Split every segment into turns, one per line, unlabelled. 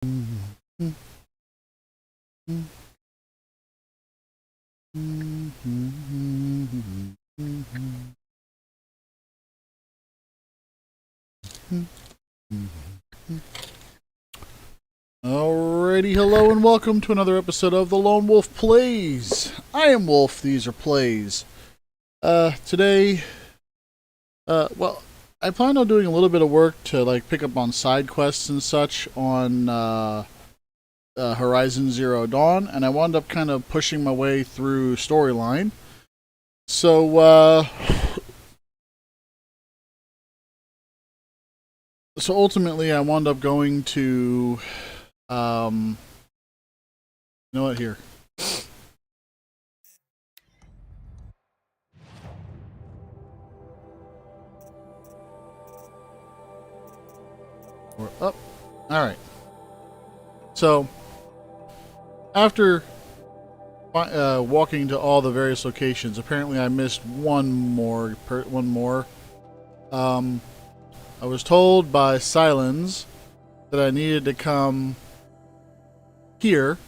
Alrighty, hello and welcome to another episode of The Lone Wolf Plays. I am Wolf, these are Plays. Today, I plan on doing a little bit of work to pick up on side quests and such on Horizon Zero Dawn, and I wound up kind of pushing my way through storyline. So ultimately I wound up going to, you know what, here. We're up. Alright. So, after walking to all the various locations, apparently I missed one more. I was told by Silence that I needed to come here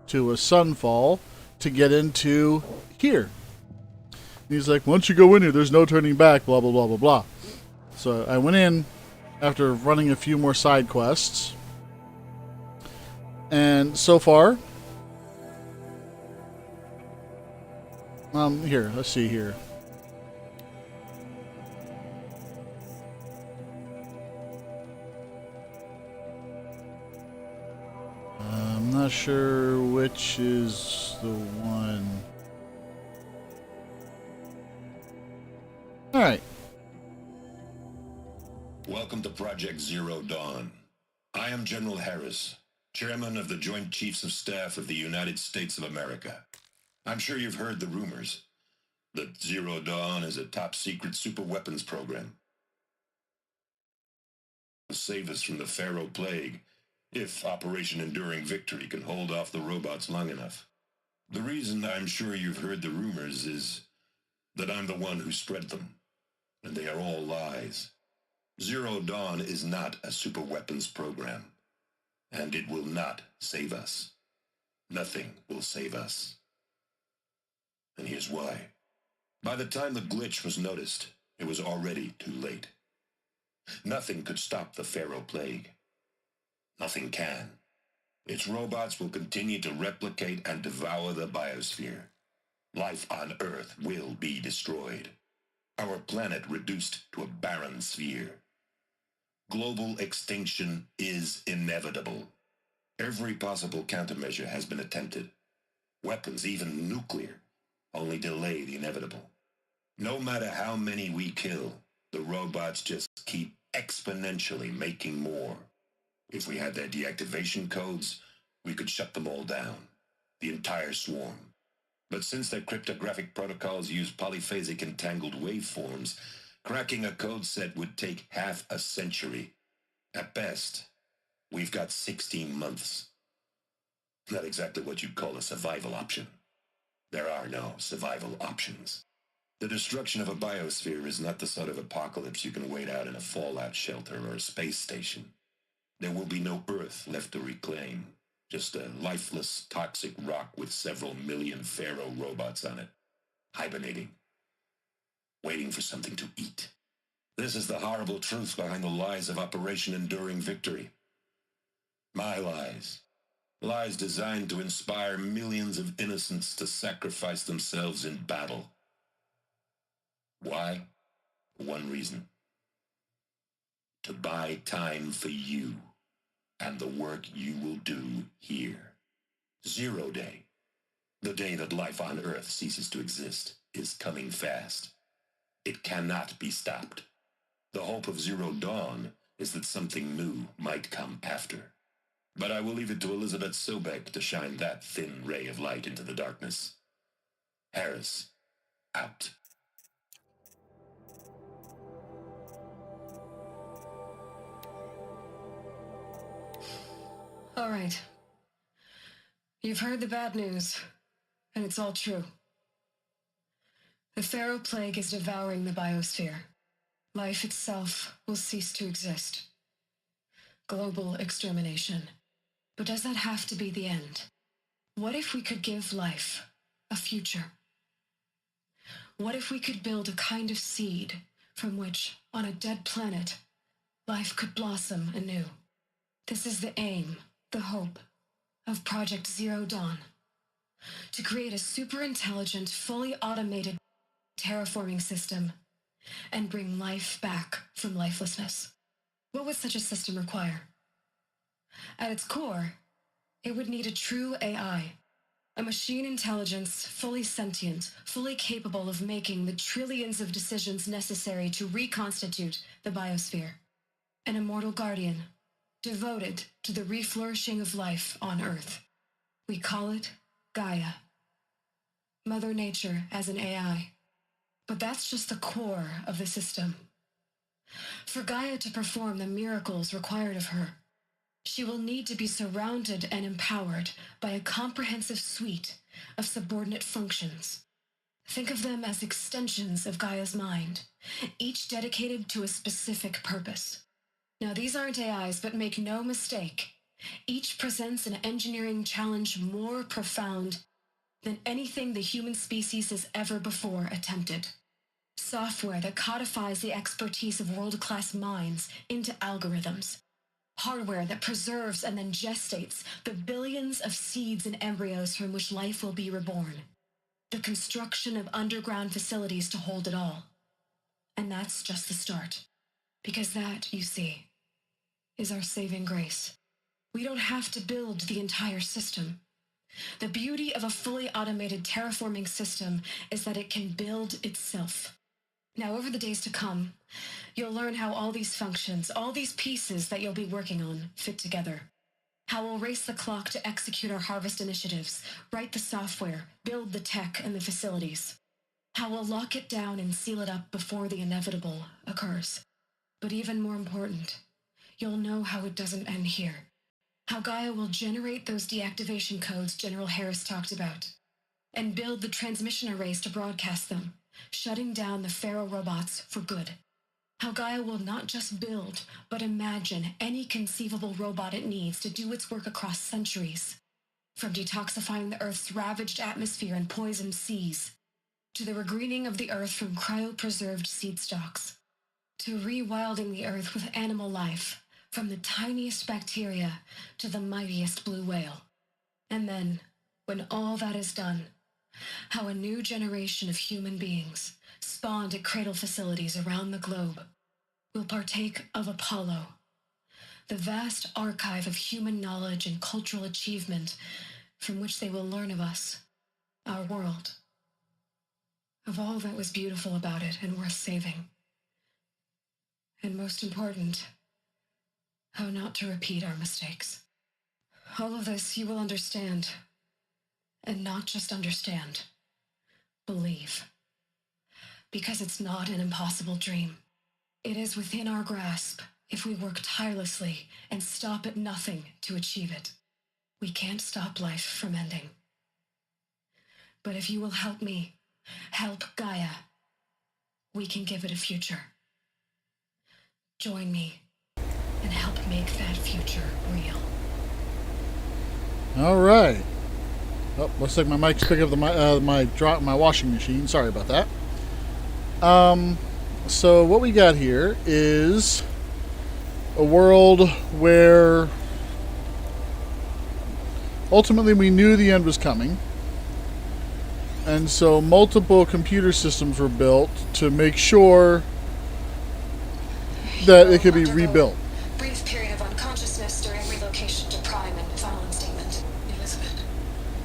to a Sunfall to get into here. And he's like, once you go in here, there's no turning back, blah, blah, blah, blah, blah. So I went in after running a few more side quests. And so far, here, let's see here. I'm not sure which is the one. Alright.
Welcome to Project Zero Dawn. I am General Harris, Chairman of the Joint Chiefs of Staff of the United States of America. I'm sure you've heard the rumors that Zero Dawn is a top-secret superweapons program. To save us from the Pharaoh Plague, if Operation Enduring Victory can hold off the robots long enough. The reason I'm sure you've heard the rumors is that I'm the one who spread them, and they are all lies. Zero Dawn is not a superweapons program, and it will not save us. Nothing will save us. And here's why. By the time the glitch was noticed, it was already too late. Nothing could stop the Pharaoh Plague. Nothing can. Its robots will continue to replicate and devour the biosphere. Life on Earth will be destroyed. Our planet reduced to a barren sphere. Global extinction is inevitable. Every possible countermeasure has been attempted. Weapons, even nuclear, only delay the inevitable. No matter how many we kill, the robots just keep exponentially making more. If we had their deactivation codes, we could shut them all down. The entire swarm. But since their cryptographic protocols use polyphasic entangled waveforms, cracking a code set would take half a century. At best, we've got 16 months. Not exactly what you'd call a survival option. There are no survival options. The destruction of a biosphere is not the sort of apocalypse you can wait out in a fallout shelter or a space station. There will be no Earth left to reclaim. Just a lifeless, toxic rock with several million Pharaoh robots on it. Hibernating. Waiting for something to eat. This is the horrible truth behind the lies of Operation Enduring Victory. My lies. Lies designed to inspire millions of innocents to sacrifice themselves in battle. Why? One reason. To buy time for you and the work you will do here. Zero Day, the day that life on Earth ceases to exist, is coming fast. It cannot be stopped. The hope of Zero Dawn is that something new might come after. But I will leave it to Elizabeth Sobek to shine that thin ray of light into the darkness. Harris, out.
All right. You've heard the bad news, and it's all true. The Pharaoh Plague is devouring the biosphere. Life itself will cease to exist. global extermination. But does that have to be the end? What if we could give life a future? What if we could build a kind of seed from which, on a dead planet, life could blossom anew? This is the aim, the hope, of Project Zero Dawn. To create a super-intelligent, fully automated terraforming system and bring life back from lifelessness. What would such a system require? At its core, it would need a true AI, a machine intelligence fully sentient, fully capable of making the trillions of decisions necessary to reconstitute the biosphere. An immortal guardian, devoted to the reflourishing of life on Earth. We call it Gaia. Mother Nature as an AI. But that's just the core of the system. For Gaia to perform the miracles required of her, she will need to be surrounded and empowered by a comprehensive suite of subordinate functions. Think of them as extensions of Gaia's mind, each dedicated to a specific purpose. Now, these aren't AIs, but make no mistake, each presents an engineering challenge more profound than anything the human species has ever before attempted. Software that codifies the expertise of world-class minds into algorithms. Hardware that preserves and then gestates the billions of seeds and embryos from which life will be reborn. The construction of underground facilities to hold it all. And that's just the start. Because that, you see, is our saving grace. We don't have to build the entire system. The beauty of a fully automated terraforming system is that it can build itself. Now, over the days to come, you'll learn how all these functions, all these pieces that you'll be working on, fit together. How we'll race the clock to execute our harvest initiatives, write the software, build the tech and the facilities. How we'll lock it down and seal it up before the inevitable occurs. But even more important, you'll know how it doesn't end here. How Gaia will generate those deactivation codes General Harris talked about, and build the transmission arrays to broadcast them, shutting down the Pharaoh robots for good. How Gaia will not just build, but imagine any conceivable robot it needs to do its work across centuries. From detoxifying the Earth's ravaged atmosphere and poisoned seas, to the regreening of the Earth from cryopreserved seed stalks, to rewilding the Earth with animal life, from the tiniest bacteria to the mightiest blue whale. And then, when all that is done, how a new generation of human beings, spawned at cradle facilities around the globe, will partake of Apollo, the vast archive of human knowledge and cultural achievement from which they will learn of us, our world, of all that was beautiful about it and worth saving. And most important, how not to repeat our mistakes. All of this you will understand, and not just understand, believe. Because it's not an impossible dream. It is within our grasp if we work tirelessly and stop at nothing to achieve it. We can't stop life from ending. But if you will help me, help Gaia, we can give it a future. Join me and help make that future real.
All right. Oh, looks like my mic's picking up my washing machine. Sorry about that. So what we got here is a world where ultimately we knew the end was coming. And so multiple computer systems were built to make sure that it could be rebuilt.
Brief period of unconsciousness during relocation to Prime and final instatement.
Elizabeth,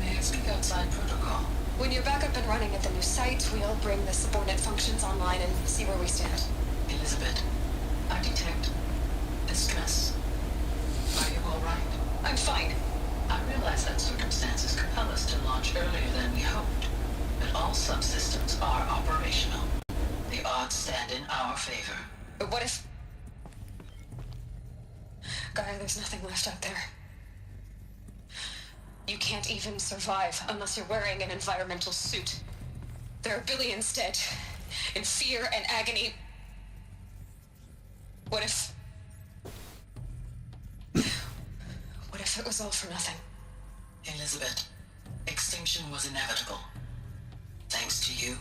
may I speak outside protocol?
When you're back up and running at the new site, we'll bring the subordinate functions online and see where we stand.
Elizabeth, I detect distress. Are you all right?
I'm fine.
I realize that circumstances compel us to launch earlier than we hoped, but all subsystems are operational. The odds stand in our favor.
But what if... Gaia, there's nothing left out there. You can't even survive unless you're wearing an environmental suit. There are billions dead, in fear and agony. What if... if it was all for nothing?
Elizabeth, extinction was inevitable. Thanks to you,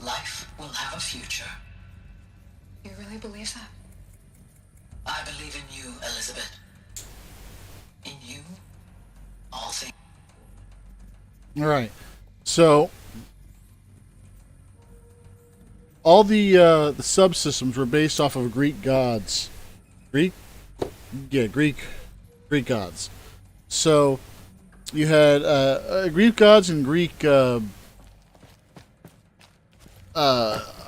life will have a future.
You really believe that?
I believe in you, Elizabeth. In you, all things.
All right. So all the subsystems were based off of Greek gods. Greek gods. So you had Greek gods and Greek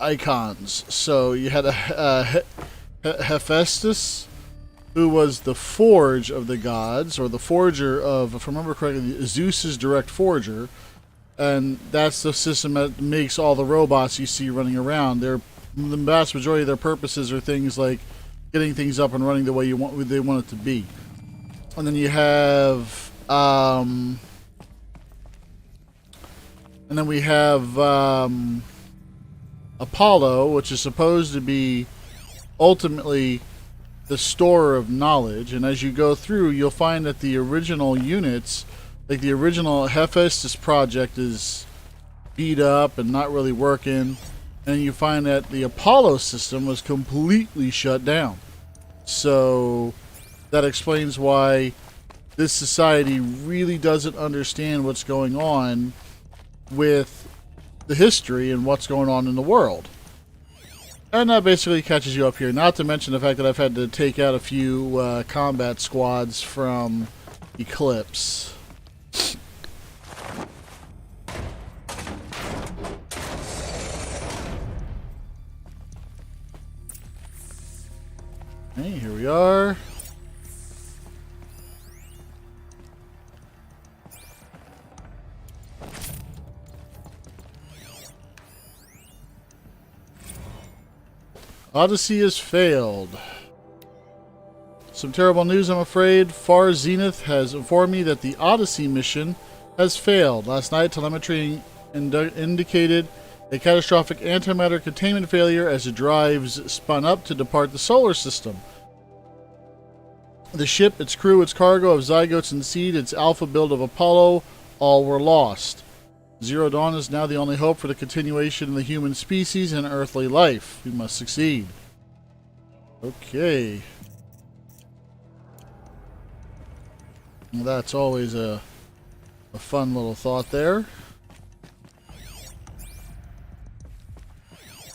icons. So you had Hephaestus, who was the forge of the gods, or the forger of, if I remember correctly, Zeus's direct forger. And that's the system that makes all the robots you see running around. The vast majority of their purposes are things like getting things up and running the way they want it to be. And then you have, and then we have Apollo, which is supposed to be ultimately the store of knowledge. And as you go through, you'll find that the original units, like the original Hephaestus project, is beat up and not really working. And you find that the Apollo system was completely shut down. So that explains why this society really doesn't understand what's going on with the history and what's going on in the world. And that basically catches you up here. Not to mention the fact that I've had to take out a few combat squads from Eclipse. Okay, here we are. Odyssey has failed. Some terrible news, I'm afraid. Far Zenith has informed me that the Odyssey mission has failed. Last night, telemetry indicated a catastrophic antimatter containment failure as the drives spun up to depart the solar system. The ship, its crew, its cargo of zygotes and seed, its alpha build of Apollo, all were lost. Zero Dawn is now the only hope for the continuation of the human species and earthly life. We must succeed. Okay. Well, that's always a fun little thought there.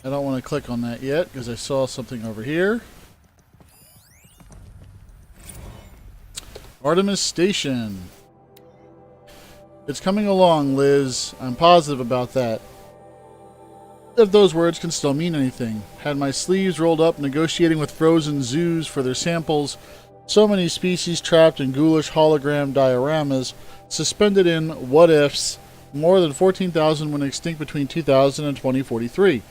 I don't want to click on that yet because I saw something over here. Artemis Station. It's coming along, Liz. I'm positive about that. If those words can still mean anything. Had my sleeves rolled up negotiating with frozen zoos for their samples. So many species trapped in ghoulish hologram dioramas, suspended in what-ifs. More than 14,000 went extinct between 2000 and 2043.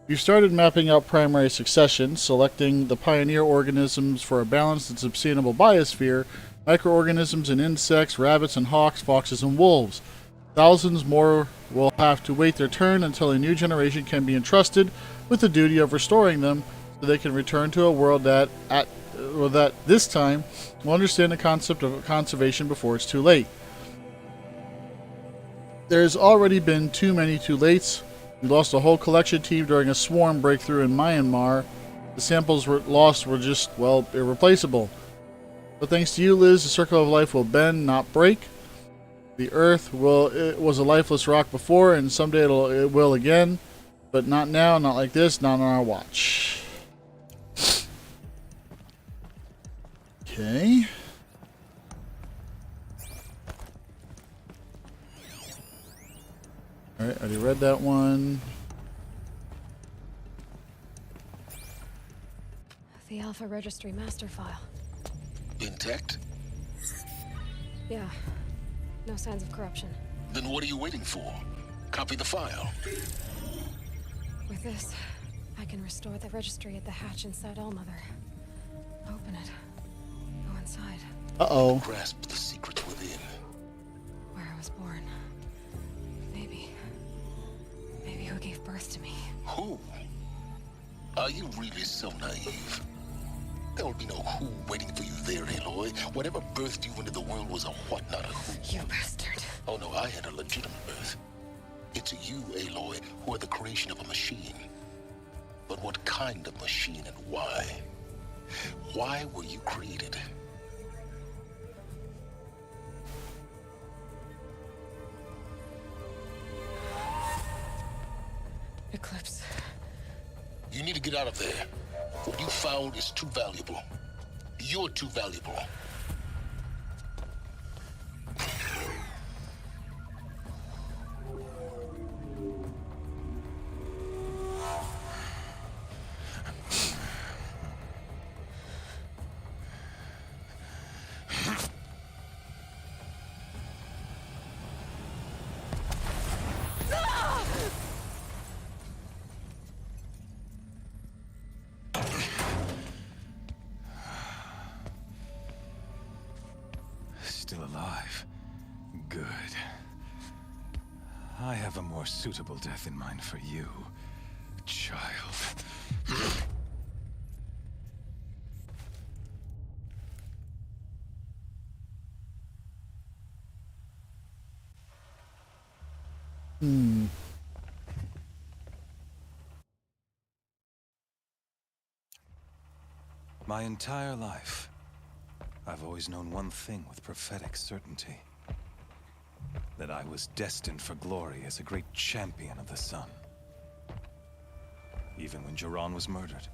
We've started mapping out primary succession, selecting the pioneer organisms for a balanced and sustainable biosphere, microorganisms and insects, rabbits and hawks, foxes and wolves. Thousands more will have to wait their turn until a new generation can be entrusted with the duty of restoring them so they can return to a world that this time will understand the concept of conservation before it's too late. There's already been too many too lates. We lost a whole collection team during a swarm breakthrough in Myanmar. The samples lost were just, well, irreplaceable. But thanks to you, Liz, the circle of life will bend, not break. The Earth it was a lifeless rock before, and someday it will again. But not now, not like this, not on our watch. Okay. Alright, I already read that one.
The Alpha Registry master file.
Intact?
Yeah. No signs of corruption.
Then what are you waiting for? Copy the file.
With this, I can restore the registry at the hatch inside Allmother. Open it. Go inside.
Uh-oh.
Grasp the secrets within.
Where I was born. Maybe who gave birth to me.
Who? Are you really so naive? There will be no who waiting for you there, Aloy. Whatever birthed you into the world was a what, not a who.
You bastard.
Oh no, I had a legitimate birth. It's you, Aloy, who are the creation of a machine. But what kind of machine and why? Why were you created?
Eclipse.
You need to get out of there. What you found is too valuable. You're too valuable.
Still alive. Good. I have a more suitable death in mind for you, child. My entire life, I've always known one thing with prophetic certainty. That I was destined for glory as a great champion of the sun. Even when Jiran was murdered,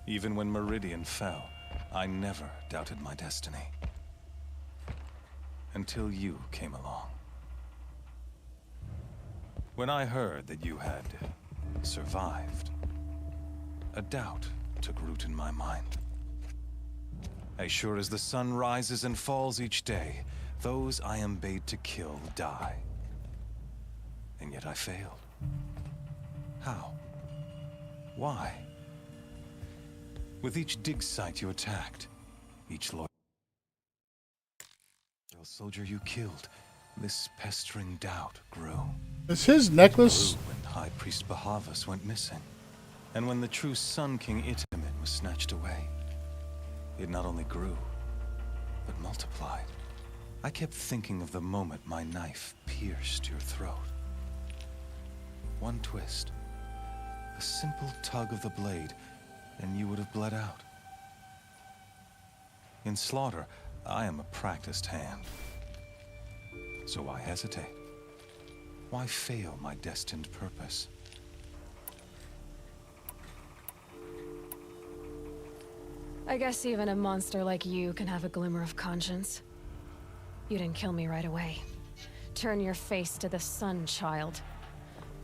even when Meridian fell, I never doubted my destiny. Until you came along. When I heard that you had survived, a doubt took root in my mind. As sure as the sun rises and falls each day, those I am bade to kill die. And yet I failed. How? Why? With each dig site you attacked, each loyal soldier you killed, this pestering doubt grew.
Is his necklace?
Grew when High Priest Bahavas went missing, and when the true Sun King Itamen was snatched away. It not only grew, but multiplied. I kept thinking of the moment my knife pierced your throat. One twist, a simple tug of the blade, and you would have bled out. In slaughter, I am a practiced hand. So why hesitate? Why fail my destined purpose?
I guess even a monster like you can have a glimmer of conscience. You didn't kill me right away. Turn your face to the sun, child.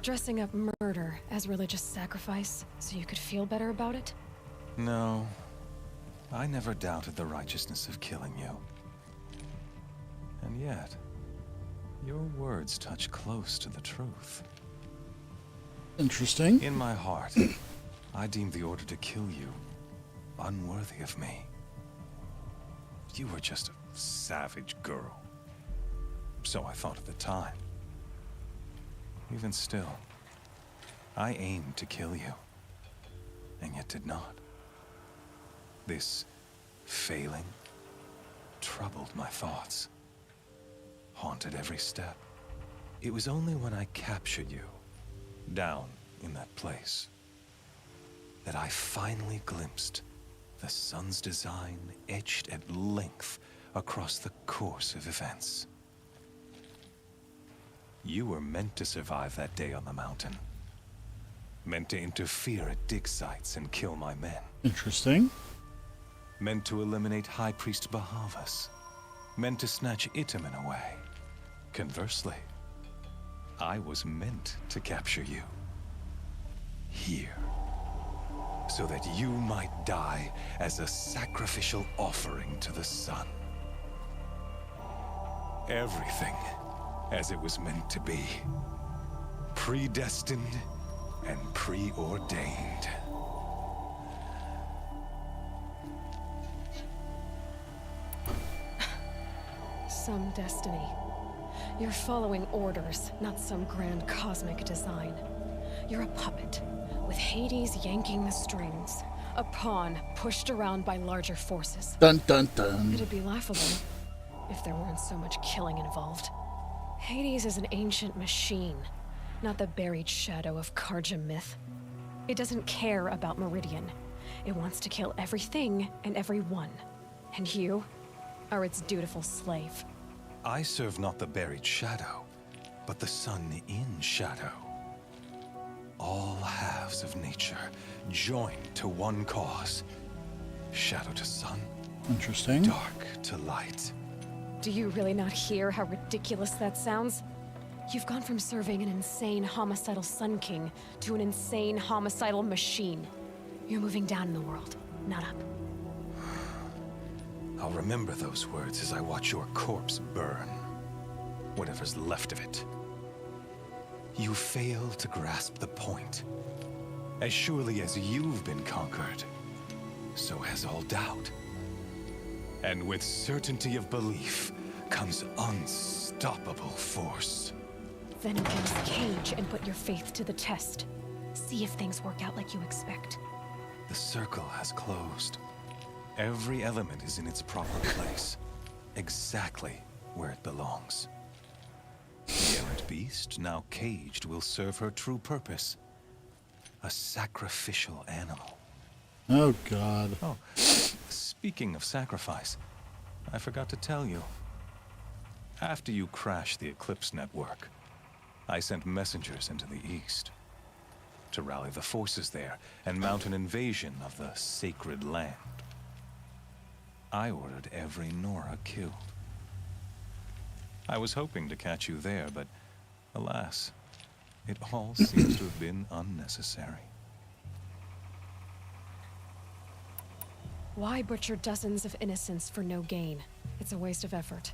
Dressing up murder as religious sacrifice so you could feel better about it?
No. I never doubted the righteousness of killing you. And yet, your words touch close to the truth.
Interesting.
In my heart, I deemed the order to kill you unworthy of me. You were just a savage girl. So I thought at the time. Even still, I aimed to kill you, and yet did not. This failing troubled my thoughts, haunted every step. It was only when I captured you, down in that place, that I finally glimpsed the sun's design etched at length across the course of events. You were meant to survive that day on the mountain. Meant to interfere at dig sites and kill my men.
Interesting.
Meant to eliminate High Priest Bahavas. Meant to snatch Itamen away. Conversely, I was meant to capture you. Here. So that you might die as a sacrificial offering to the sun. Everything as it was meant to be. Predestined and preordained.
Some destiny. You're following orders, not some grand cosmic design. You're a puppet, with Hades yanking the strings. A pawn pushed around by larger forces.
Dun dun dun.
It'd be laughable if there weren't so much killing involved. Hades is an ancient machine, not the buried shadow of Karja myth. It doesn't care about Meridian. It wants to kill everything and everyone. And you are its dutiful slave.
I serve not the buried shadow, but the sun in shadow. All halves of nature joined to one cause. Shadow to sun,
Interesting.
dark to light.
Do you really not hear how ridiculous that sounds? You've gone from serving an insane homicidal Sun King to an insane homicidal machine. You're moving down in the world, not up.
I'll remember those words as I watch your corpse burn. Whatever's left of it. You fail to grasp the point. As surely as you've been conquered, so has all doubt. And with certainty of belief comes unstoppable force.
Then open this cage and put your faith to the test. See if things work out like you expect.
The circle has closed. Every element is in its proper place, exactly where it belongs. The errant beast, now caged, will serve her true purpose. A sacrificial animal.
Oh God.
Oh, speaking of sacrifice, I forgot to tell you. After you crashed the Eclipse network, I sent messengers into the east to rally the forces there and mount an invasion of the sacred land. I ordered every Nora killed. I was hoping to catch you there, but alas, it all seems to have been unnecessary.
Why butcher dozens of innocents for no gain? It's a waste of effort.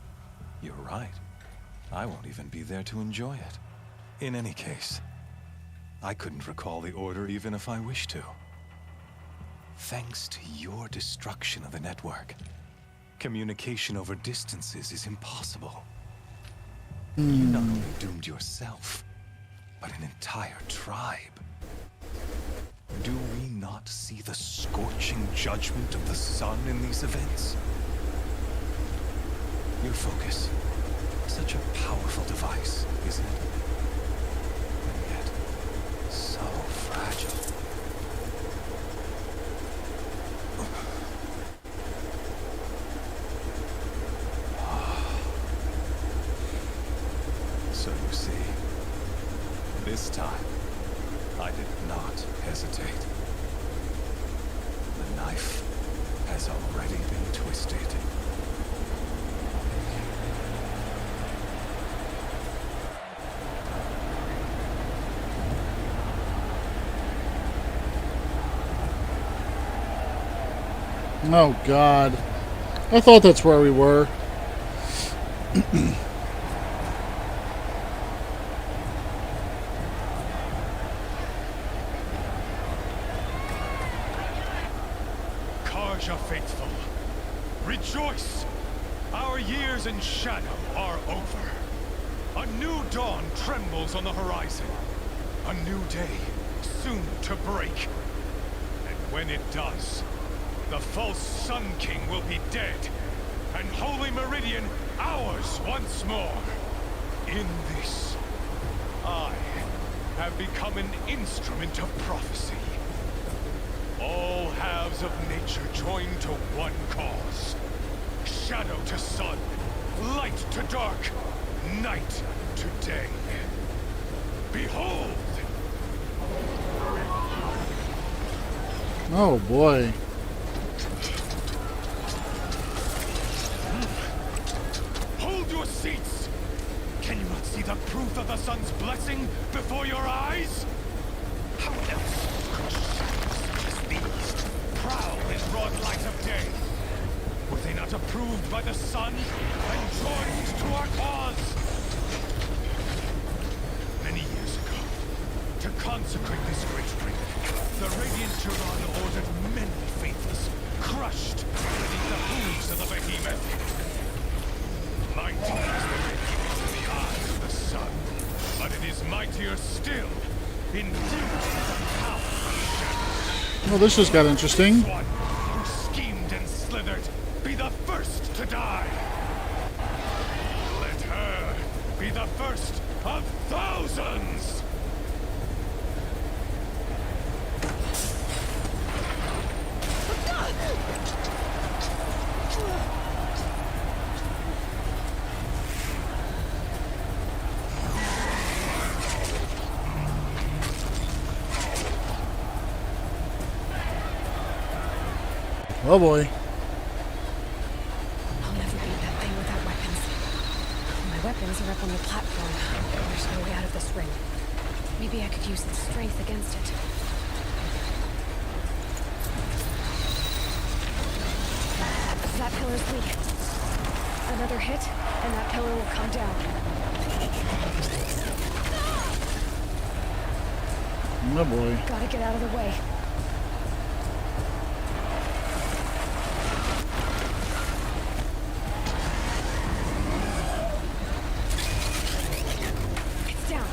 You're right. I won't even be there to enjoy it. In any case, I couldn't recall the order even if I wished to. Thanks to your destruction of the network, communication over distances is impossible. You not only doomed yourself, but an entire tribe. Do we not see the scorching judgment of the sun in these events? Your focus, such a powerful device, isn't it? And yet, so fragile. So you see, this time, I did not hesitate. The knife has already been twisted.
Oh God. I thought that's where we were.
Karja faithful, rejoice! Our years in shadow are over. A new dawn trembles on the horizon. A new day soon to break. And when it does, the false Sun King will be dead, and Holy Meridian ours once more. In this, I have become an instrument of prophecy. All halves of nature joined to one cause. Shadow to sun, light to dark, night to day. Behold!
Oh boy.
Hold your seats! Can you not see the proof of the sun's blessing before your eyes? How else could shadows such as these prowl in broad light of day? Were they not approved by the sun and joined to our cause? Many years ago, to consecrate this great ring, the Radiant Turon ordered many faithless crushed beneath the hooves of the behemoth. Mighty is the behemoth in the eyes of the sun, but it is mightier still, infused with the power of shadow.
Well, this just got interesting.
One who schemed and slithered be the first to die. Let her be the first of thousands.
Oh boy.
I'll never beat that thing without weapons. My weapons are up on the platform. There's no way out of this ring. Maybe I could use its strength against it. That pillar's weak. Another hit, and that pillar will come down.
Oh boy.
Gotta get out of the way. It's down.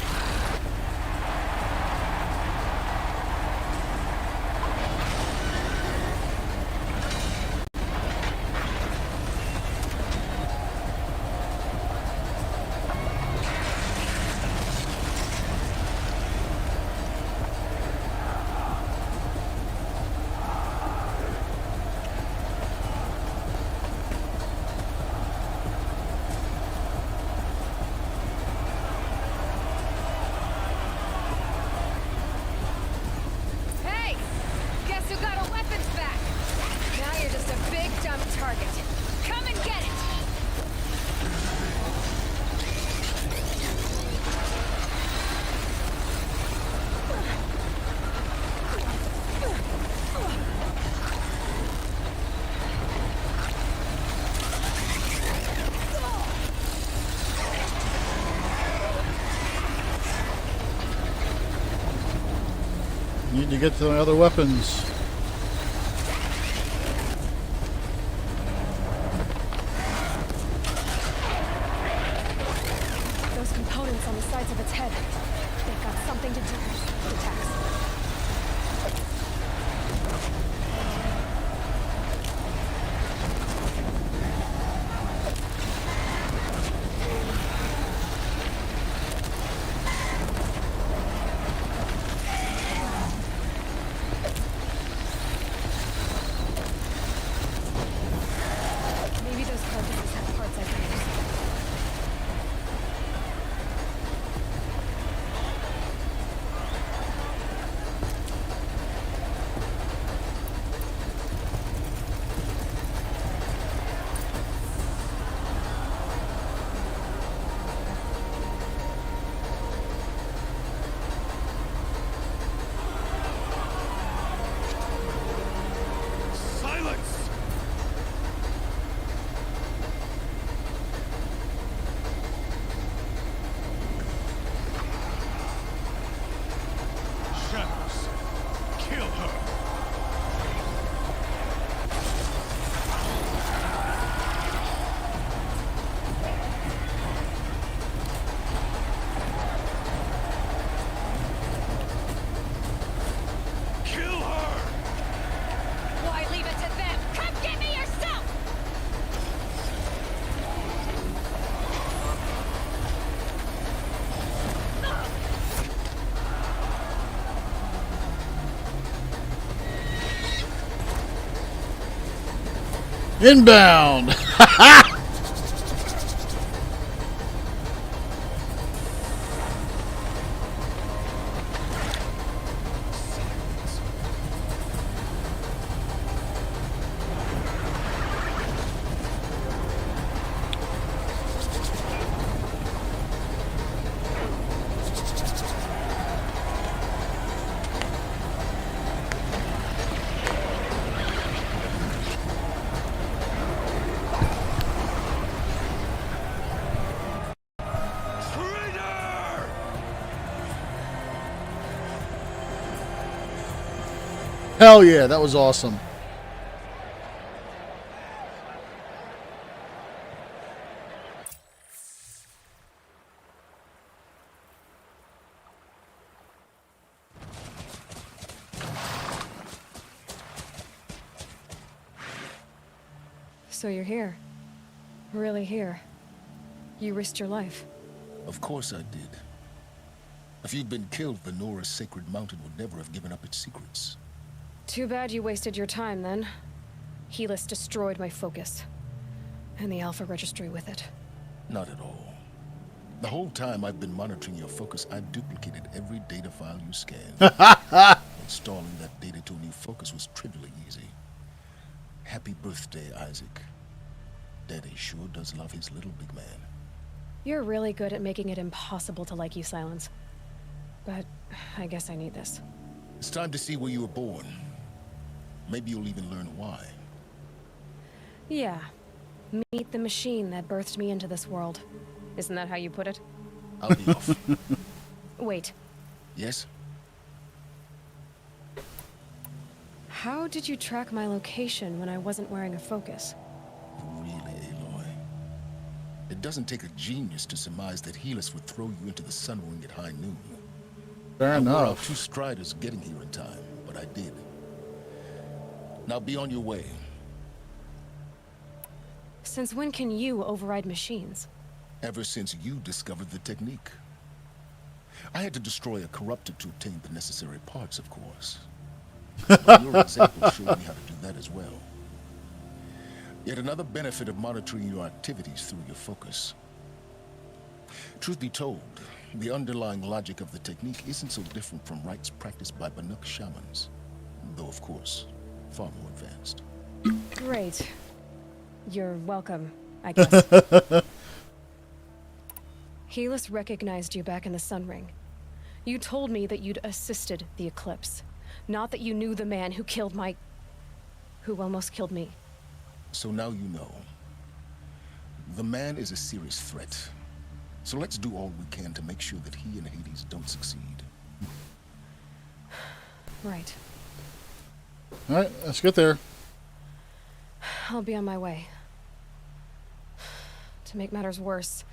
Hey! Guess who got our weapons back? Now you're just a big dumb target. Come and get it!
Need to get to the other weapons.
Those components on the sides of its head. They've got something to do with the attacks. Maybe those carcasses have parts I can use.
Silence! Shadows, kill her! Kill her!
Why leave it to them? Come get me yourself!
Inbound!
Traitor!
Hell yeah, that was awesome.
So you're here. Really here. You risked your life.
Of course I did. If you'd been killed, the Nora's Sacred Mountain would never have given up its secrets.
Too bad you wasted your time, then. Helis destroyed my focus. And the Alpha Registry with it.
Not at all. The whole time I've been monitoring your focus, I've duplicated every data file you scanned. Installing that data to a new focus was trivially easy. Happy birthday, Isaac. Daddy sure does love his little big man.
You're really good at making it impossible to like you, Silence. But I guess I need this.
It's time to see where you were born. Maybe you'll even learn why.
Yeah. Meet the machine that birthed me into this world. Isn't that how you put it?
I'll be off.
Wait.
Yes?
How did you track my location when I wasn't wearing a focus?
Really, Aloy? It doesn't take a genius to surmise that Helis would throw you into the sun ring at high noon.
Fair
I wore out
enough.
2 striders getting here in time, but I did. Now be on your way.
Since when can you override machines?
Ever since you discovered the technique. I had to destroy a corruptor to obtain the necessary parts, of course. But your example showed me how to do that as well. Yet another benefit of monitoring your activities through your focus. Truth be told, the underlying logic of the technique isn't so different from rites practiced by Banuk shamans, though of course, far more advanced.
Great. You're welcome, I guess. Helis recognized you back in the Sun Ring. You told me that you'd assisted the Eclipse, not that you knew the man who killed who almost killed me.
So now you know. The man is a serious threat. So let's do all we can to make sure that he and Hades don't succeed.
Right.
Alright, let's get there.
I'll be on my way. To make matters worse,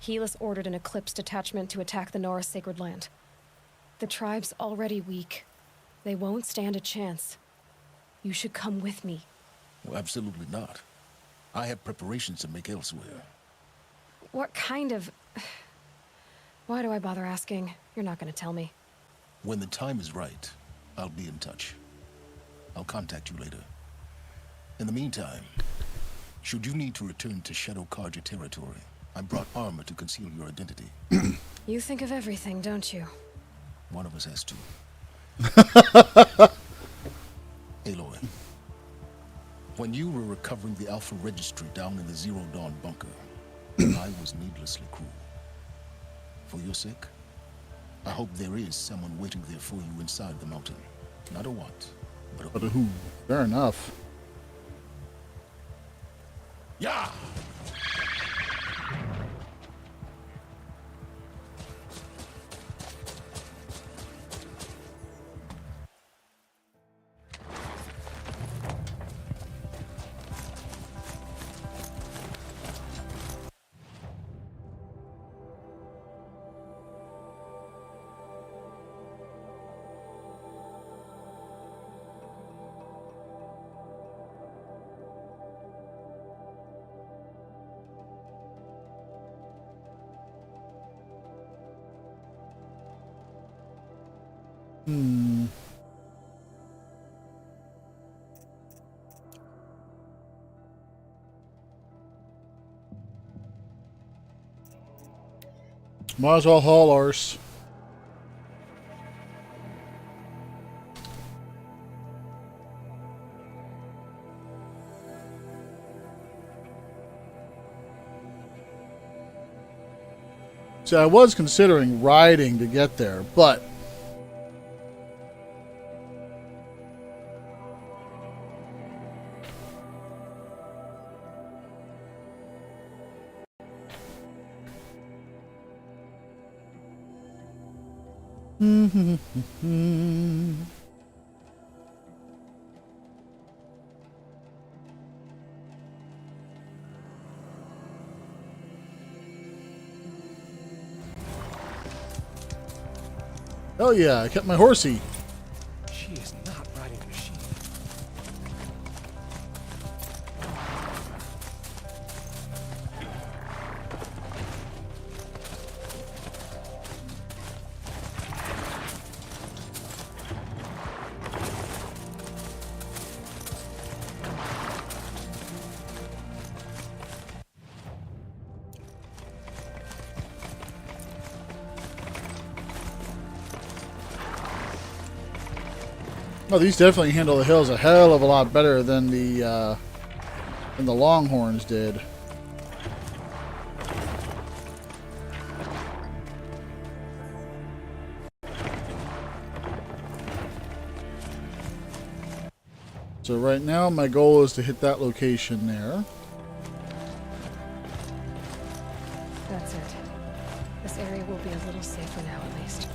Helis ordered an Eclipse detachment to attack the Nora Sacred Land. The tribe's already weak. They won't stand a chance. You should come with me.
Well, absolutely not. I have preparations to make elsewhere.
What kind of... Why do I bother asking? You're not gonna tell me.
When the time is right, I'll be in touch. I'll contact you later. In the meantime, should you need to return to Shadow Carja territory, I brought armor to conceal your identity.
You think of everything, don't you?
One of us has to. Aloy, when you were recovering the Alpha Registry down in the Zero Dawn bunker, I was needlessly cruel. For your sake, I hope there is someone waiting there for you inside the mountain. Not a what, but
But who? Fair enough.
Yeah!
Might as well haul ours. See, I was considering riding to get there, but oh yeah, I kept my horsey.
She is not riding a machine.
Oh, these definitely handle the hills a hell of a lot better than the Longhorns did. So right now my goal is to hit that location there.
That's it. This area will be a little safer now, at least.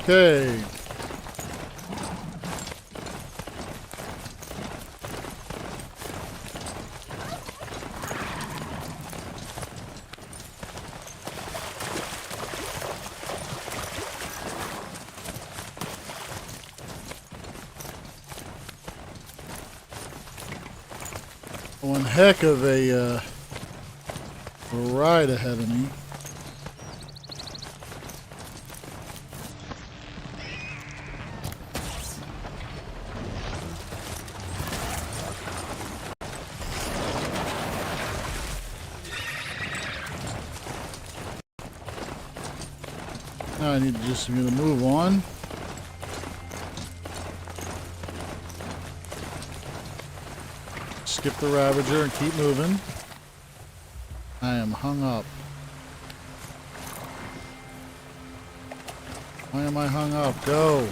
Okay. One heck of a ride ahead of me. Now I need to just move on. Skip the Ravager and keep moving. I am hung up. Why am I hung up? Go.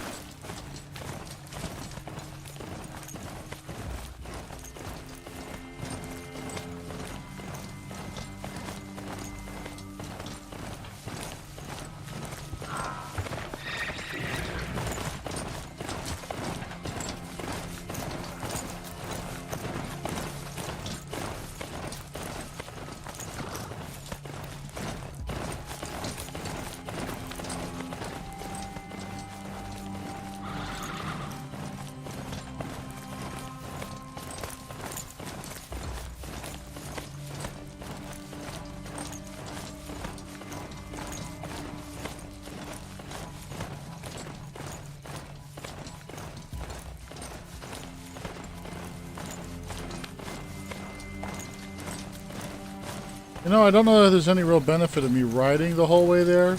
You know, I don't know if there's any real benefit of me riding the whole way there.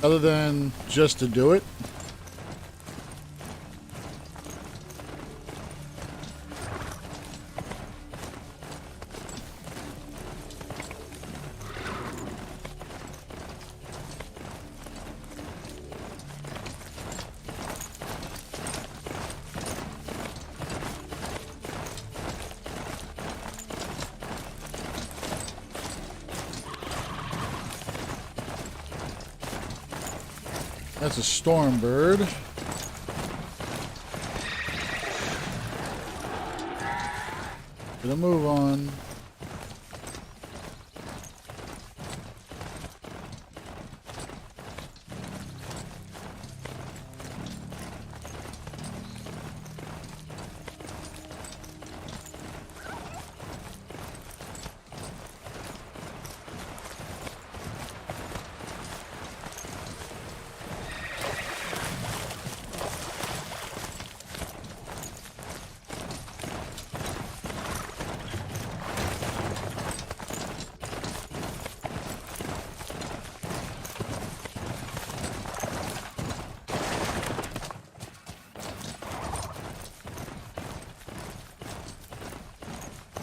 Other than just to do it. That's a storm bird. Gonna move on.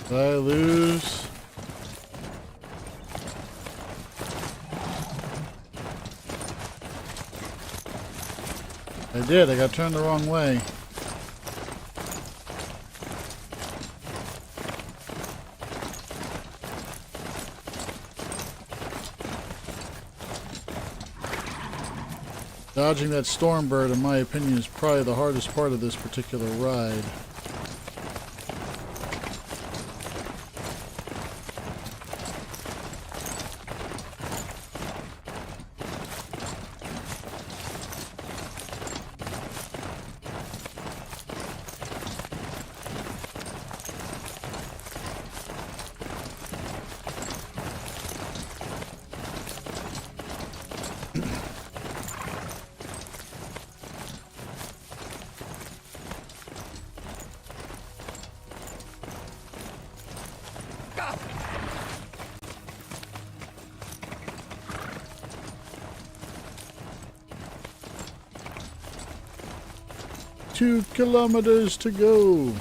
Did I lose? I did. I got turned the wrong way. Dodging that Stormbird, in my opinion, is probably the hardest part of this particular ride. Two kilometers to go.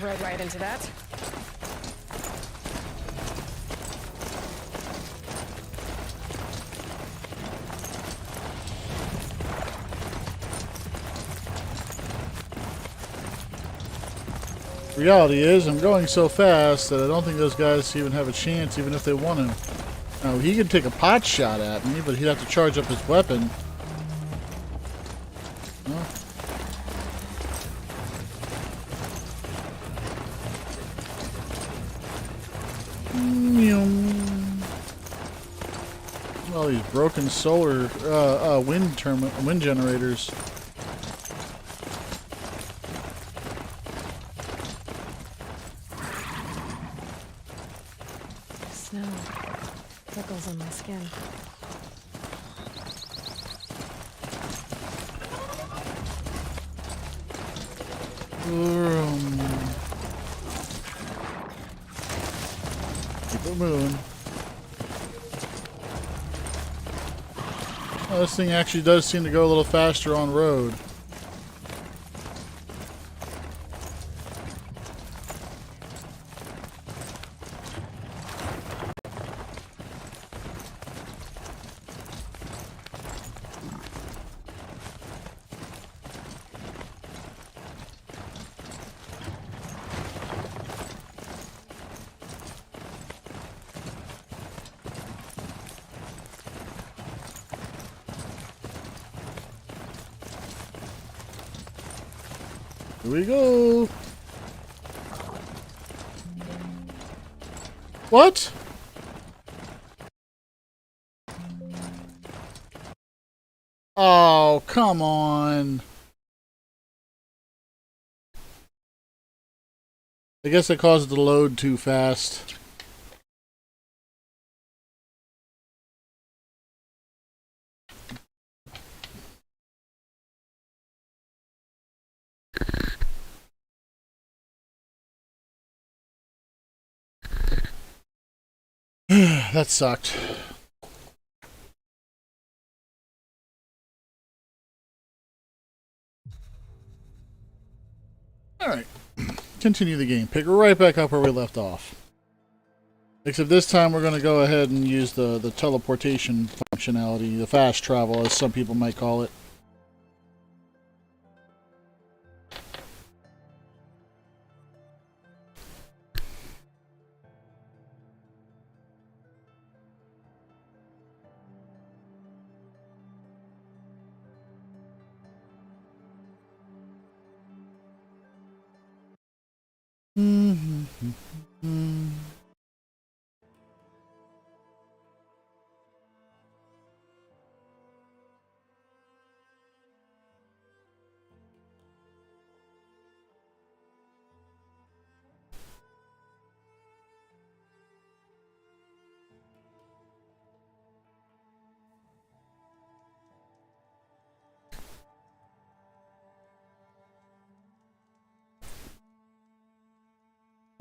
Rode right into that.
Reality is, I'm going so fast that I don't think those guys even have a chance, even if they want to. Now, he could take a pot shot at me, but he'd have to charge up his weapon. Huh? All these broken solar wind generators.
Snow. Prickles on my skin.
Keep it moving. Oh, this thing actually does seem to go a little faster on road. Here we go. What? Oh, come on. I guess it caused it to load too fast. That sucked. Alright. Continue the game. Pick right back up where we left off. Except this time we're going to go ahead and use the teleportation functionality, the fast travel as some people might call it.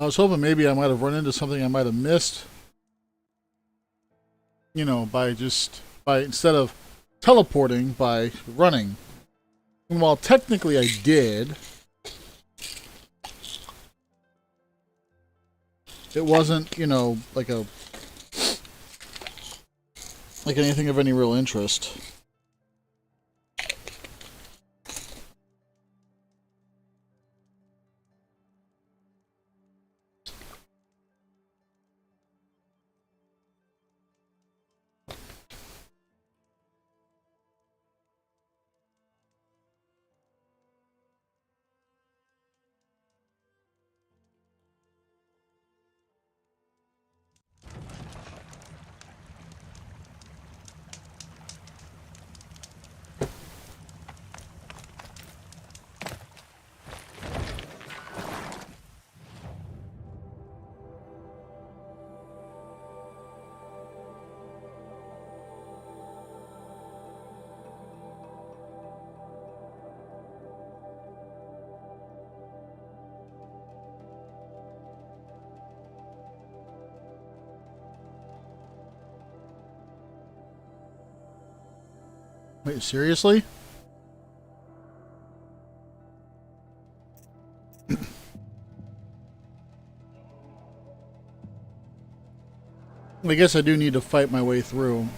I was hoping maybe I might have run into something I might have missed. You know, instead of teleporting, by running. And while technically I did, it wasn't, you know, like anything of any real interest. Wait, seriously? I guess I do need to fight my way through.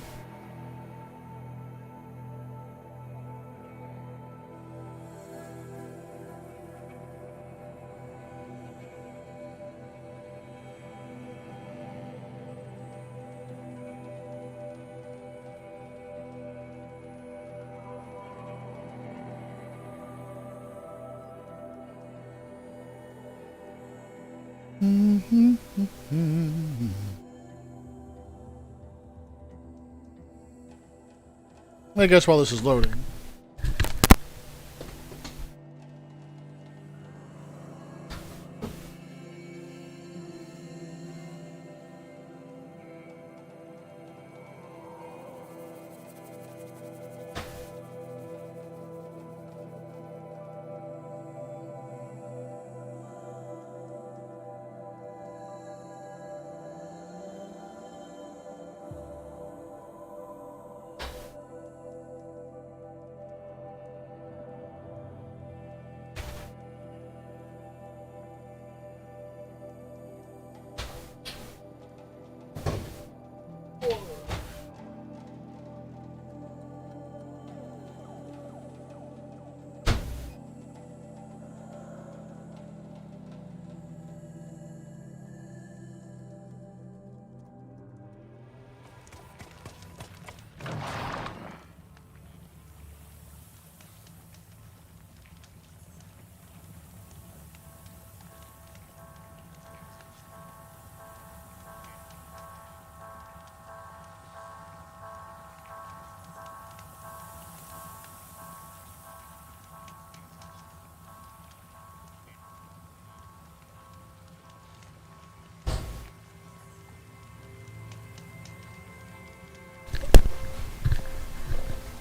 I guess while this is loading.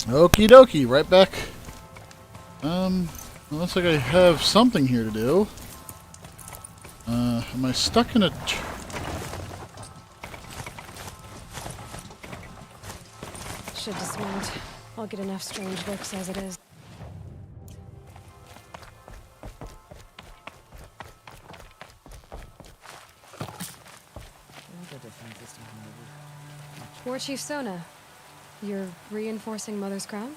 Okie dokie, right back. Looks like I have something here to do. Am I stuck in a...
Should dismount. I'll get enough strange looks as it is. War Chief Sona, you're reinforcing Mother's Crown?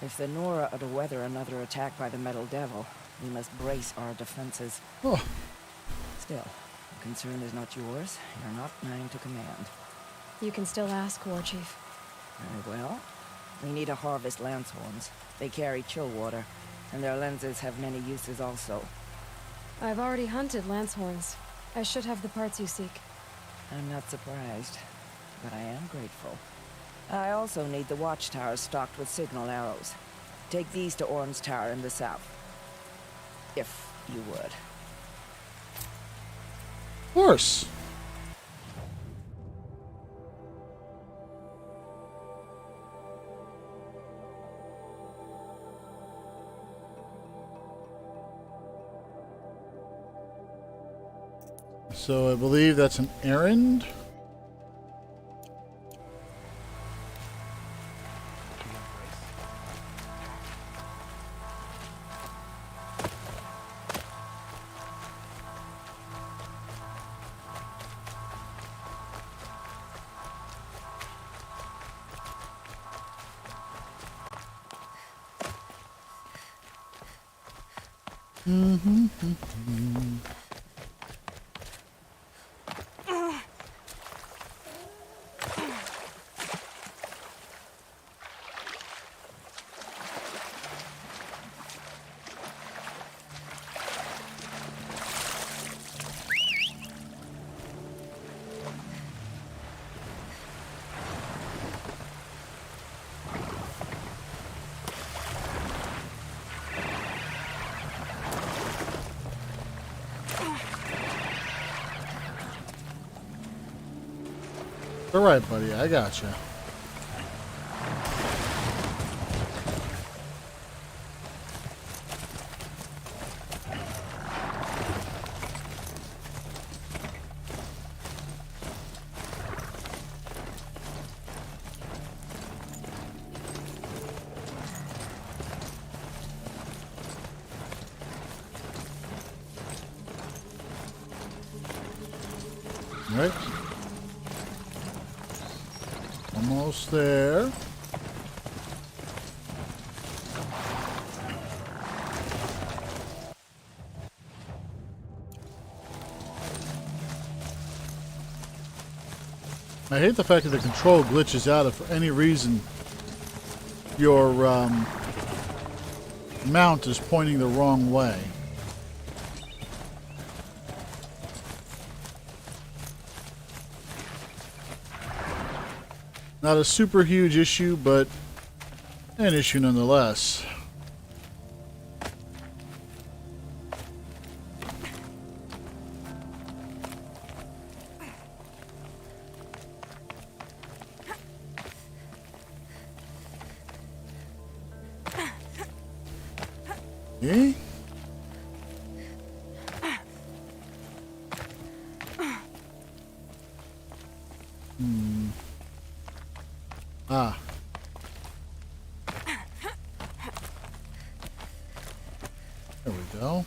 If the Nora are to weather another attack by the Metal Devil, we must brace our defenses.
Oh.
Still, the concern is not yours. You're not mine to command.
You can still ask, War Chief.
Very well. We need to harvest lance horns. They carry chill water, and their lenses have many uses also.
I've already hunted lance horns. I should have the parts you seek.
I'm not surprised, but I am grateful. I also need the watchtowers stocked with signal arrows. Take these to Orm's Tower in the south. If you would.
Of course. So I believe that's an errand. All right, buddy, I gotcha. right? Almost there. I hate the fact that the control glitches out if for any reason your mount is pointing the wrong way. Not a super huge issue, but an issue nonetheless. Okay. Ah. There we go.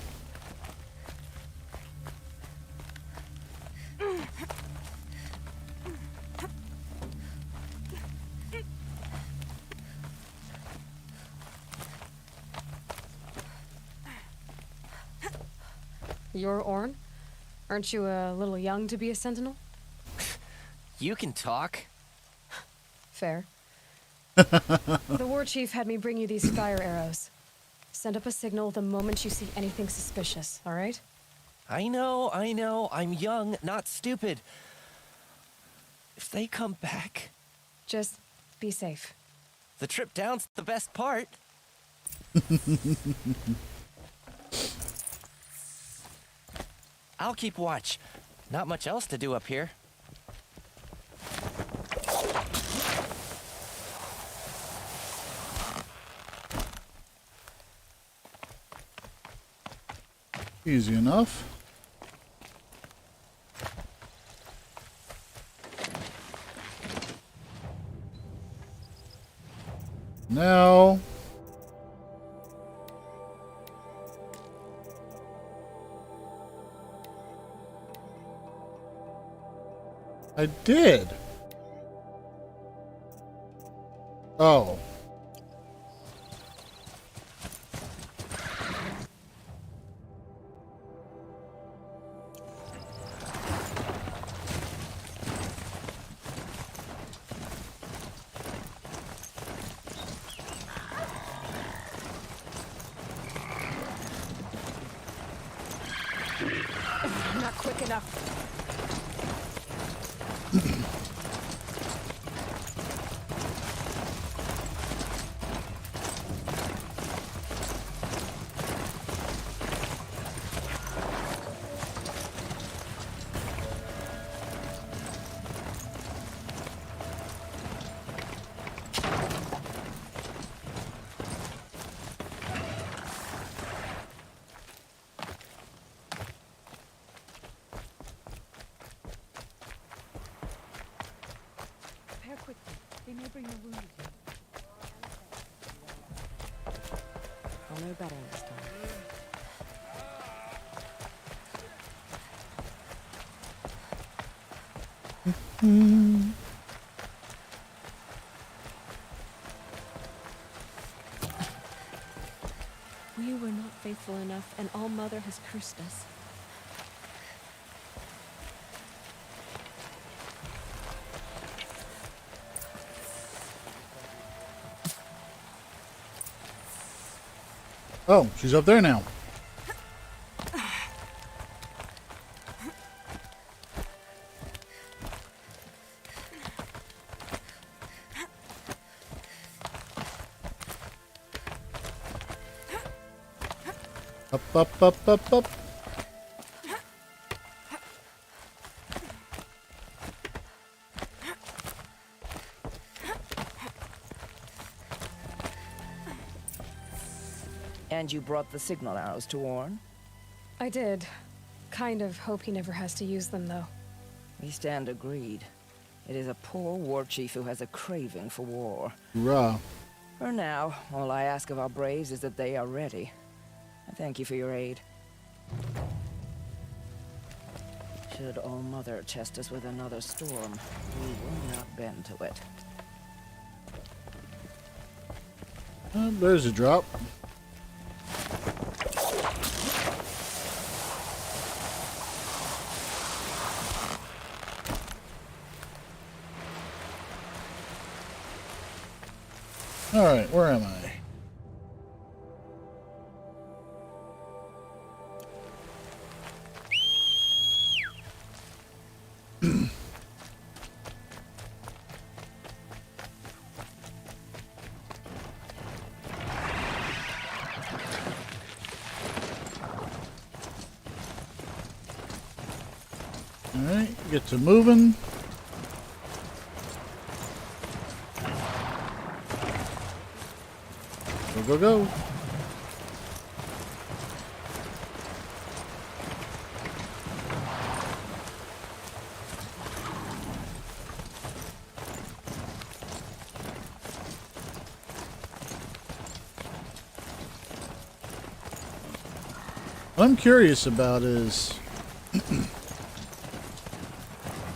You're Orn? Aren't you a little young to be a sentinel?
You can talk.
Fair. The war chief had me bring you these fire arrows. Send up a signal the moment you see anything suspicious, all right?
I know. I'm young, not stupid. If they come back...
Just be safe.
The trip down's the best part. I'll keep watch. Not much else to do up here.
Easy enough. Now... I did. Oh.
Not quick enough.
They may bring the wounded in. I'll know better this time.
We were not faithful enough, and All Mother has cursed us.
Oh, she's up there now. Up.
And you brought the signal arrows to Orn?
I did. Kind of hope he never has to use them, though.
We stand agreed. It is a poor war chief who has a craving for war.
Rah.
For now, all I ask of our braves is that they are ready. I thank you for your aid. Should All Mother test us with another storm, we will not bend to it.
There's a drop. Alright, where am I? Alright, get to moving. Go, go, go. What I'm curious about is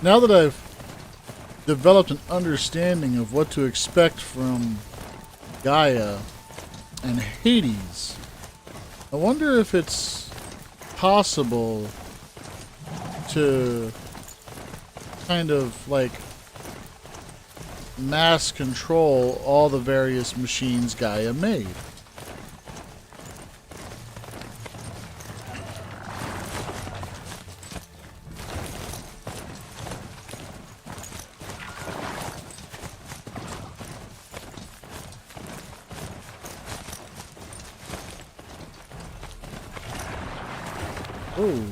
now that I've developed an understanding of what to expect from Gaia and Hades, I wonder if it's possible to kind of like mass control all the various machines Gaia made. Oh.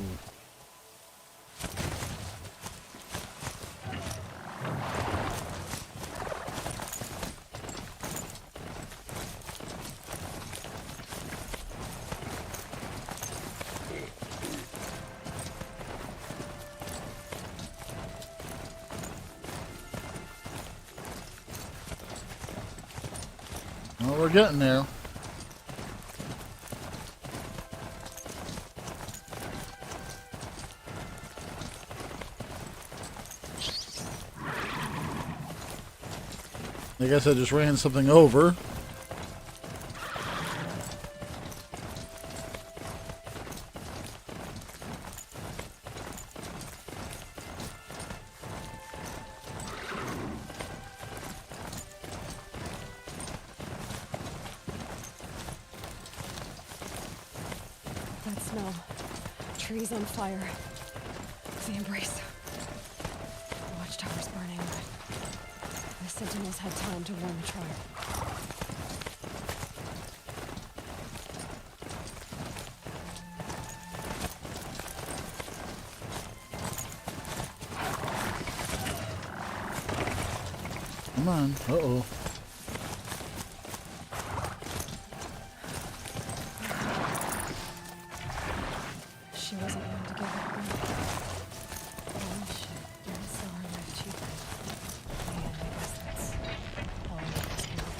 Well, we're getting there. I guess I just ran something over.
That smell. Trees on fire. The embrace. The watchtower's burning, but the sentinels had time to warn the tribe.
Come on. Uh-oh.
She wasn't one to give up. Oh, shit. Didn't sell her life cheaply. Yeah, I guess that's all I can do.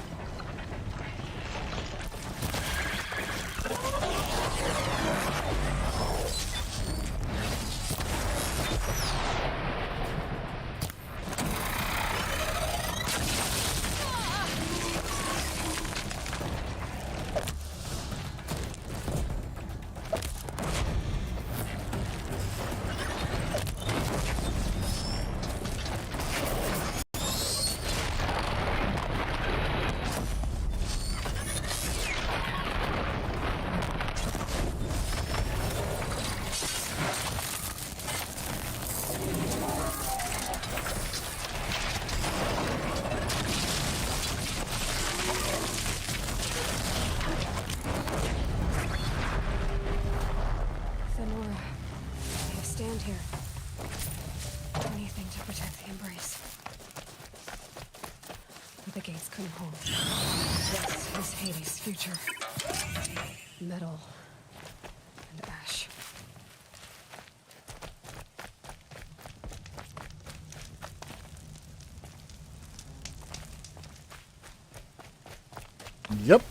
Thenora, I stand here. Anything to protect the embrace. But the gates couldn't hold. This is Hades' future. Metal and ash.
Yep.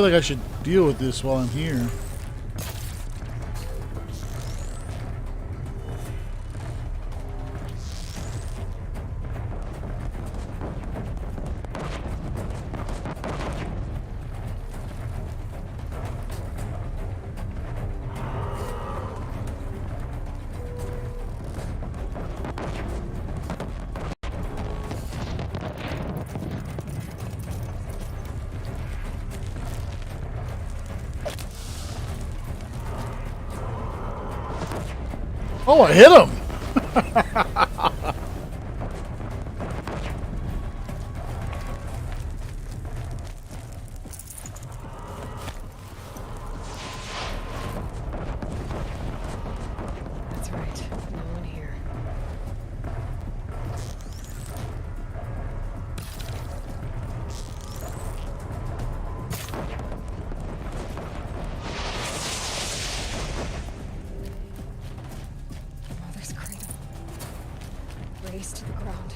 feel like I should deal with this while I'm here. Oh, I hit him!
That's right. No one here. Mother's cradle. Raised to the ground.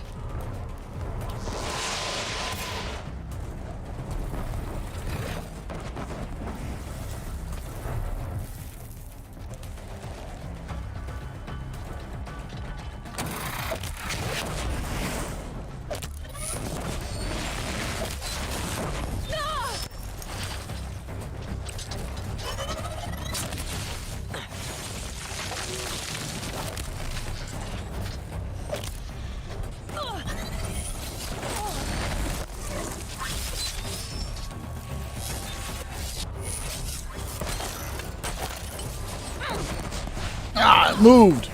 Ah, it moved!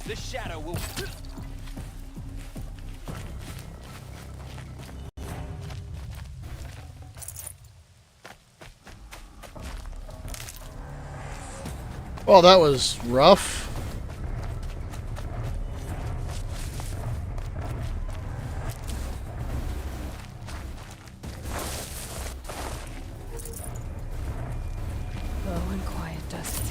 The shadow will...
Well, that was rough.
Low and quiet, does it?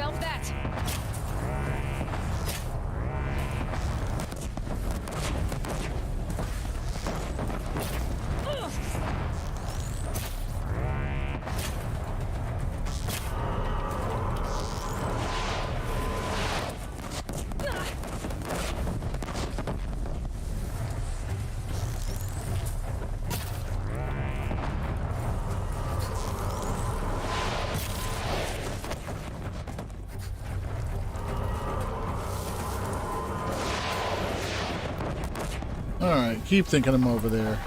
felt that?
Alright, keep thinking I'm over there.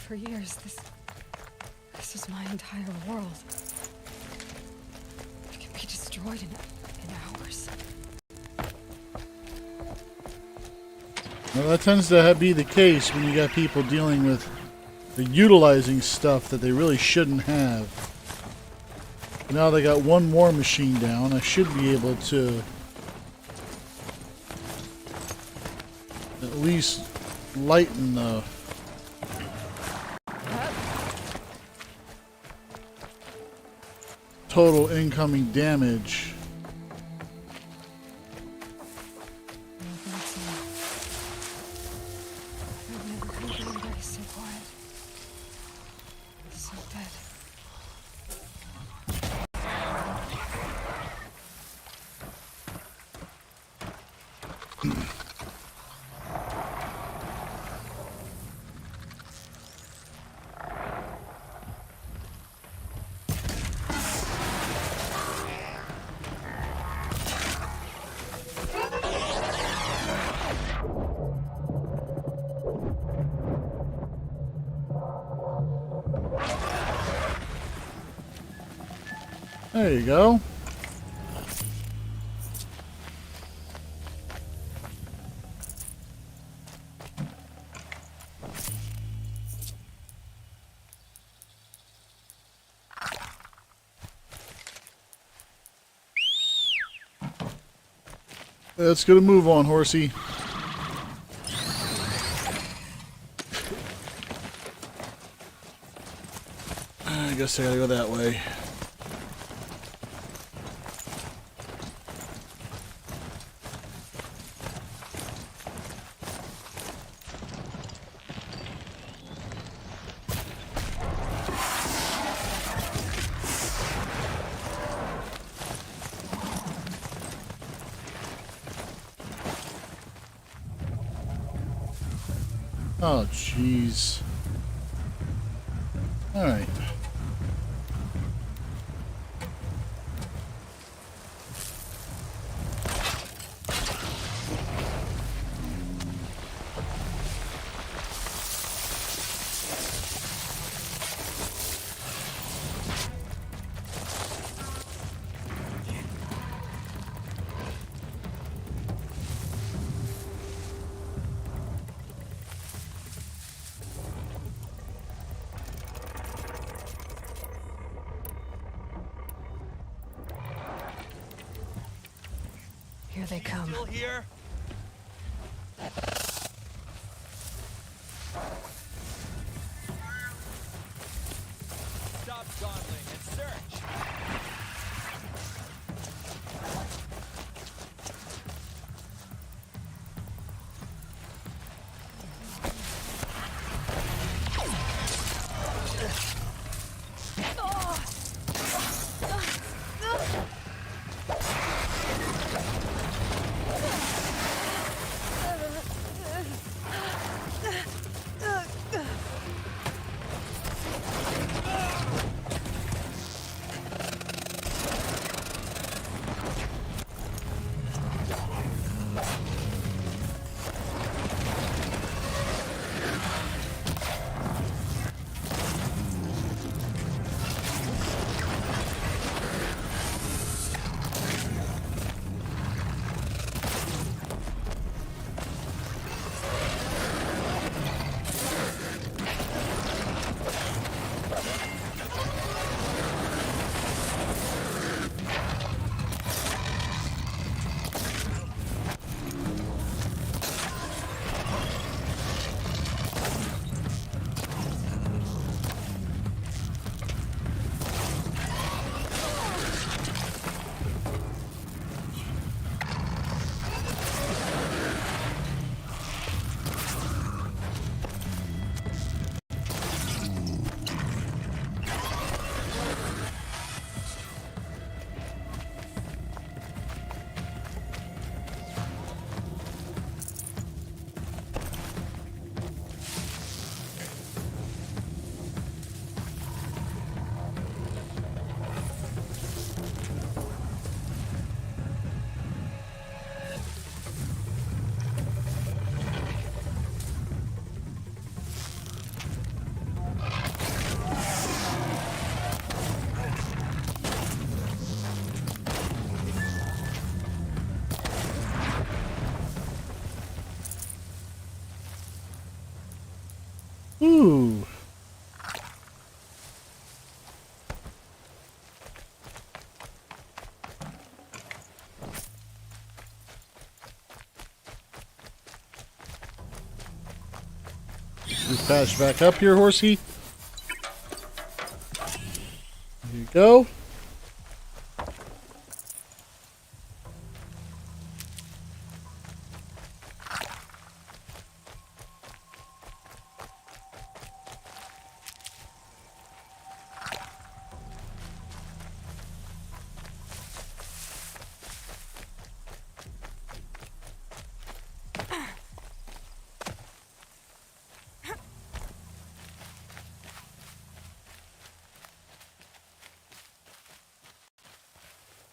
For years, this is my entire world. It can be destroyed in hours.
Well, that tends to be the case when you got people dealing with utilizing stuff that they really shouldn't have. Now they got one more machine down. I should be able to at least lighten the total incoming damage.
I've never heard anybody so quiet. So dead.
There you go. Let's get a move on, horsey. I guess I gotta go that way. Oh, jeez. All right.
Here they come.
Still here? Stop dawdling and search.
patch back up here, horsey. There you go.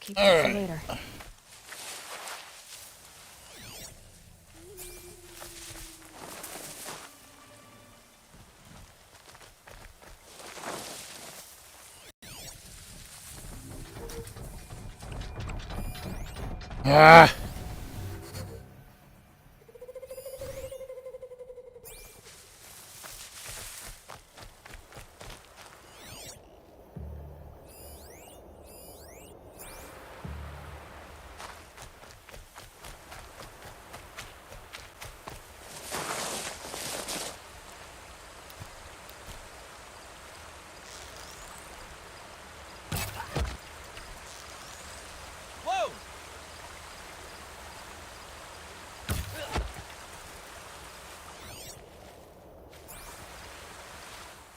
Keep that for later.
Ah!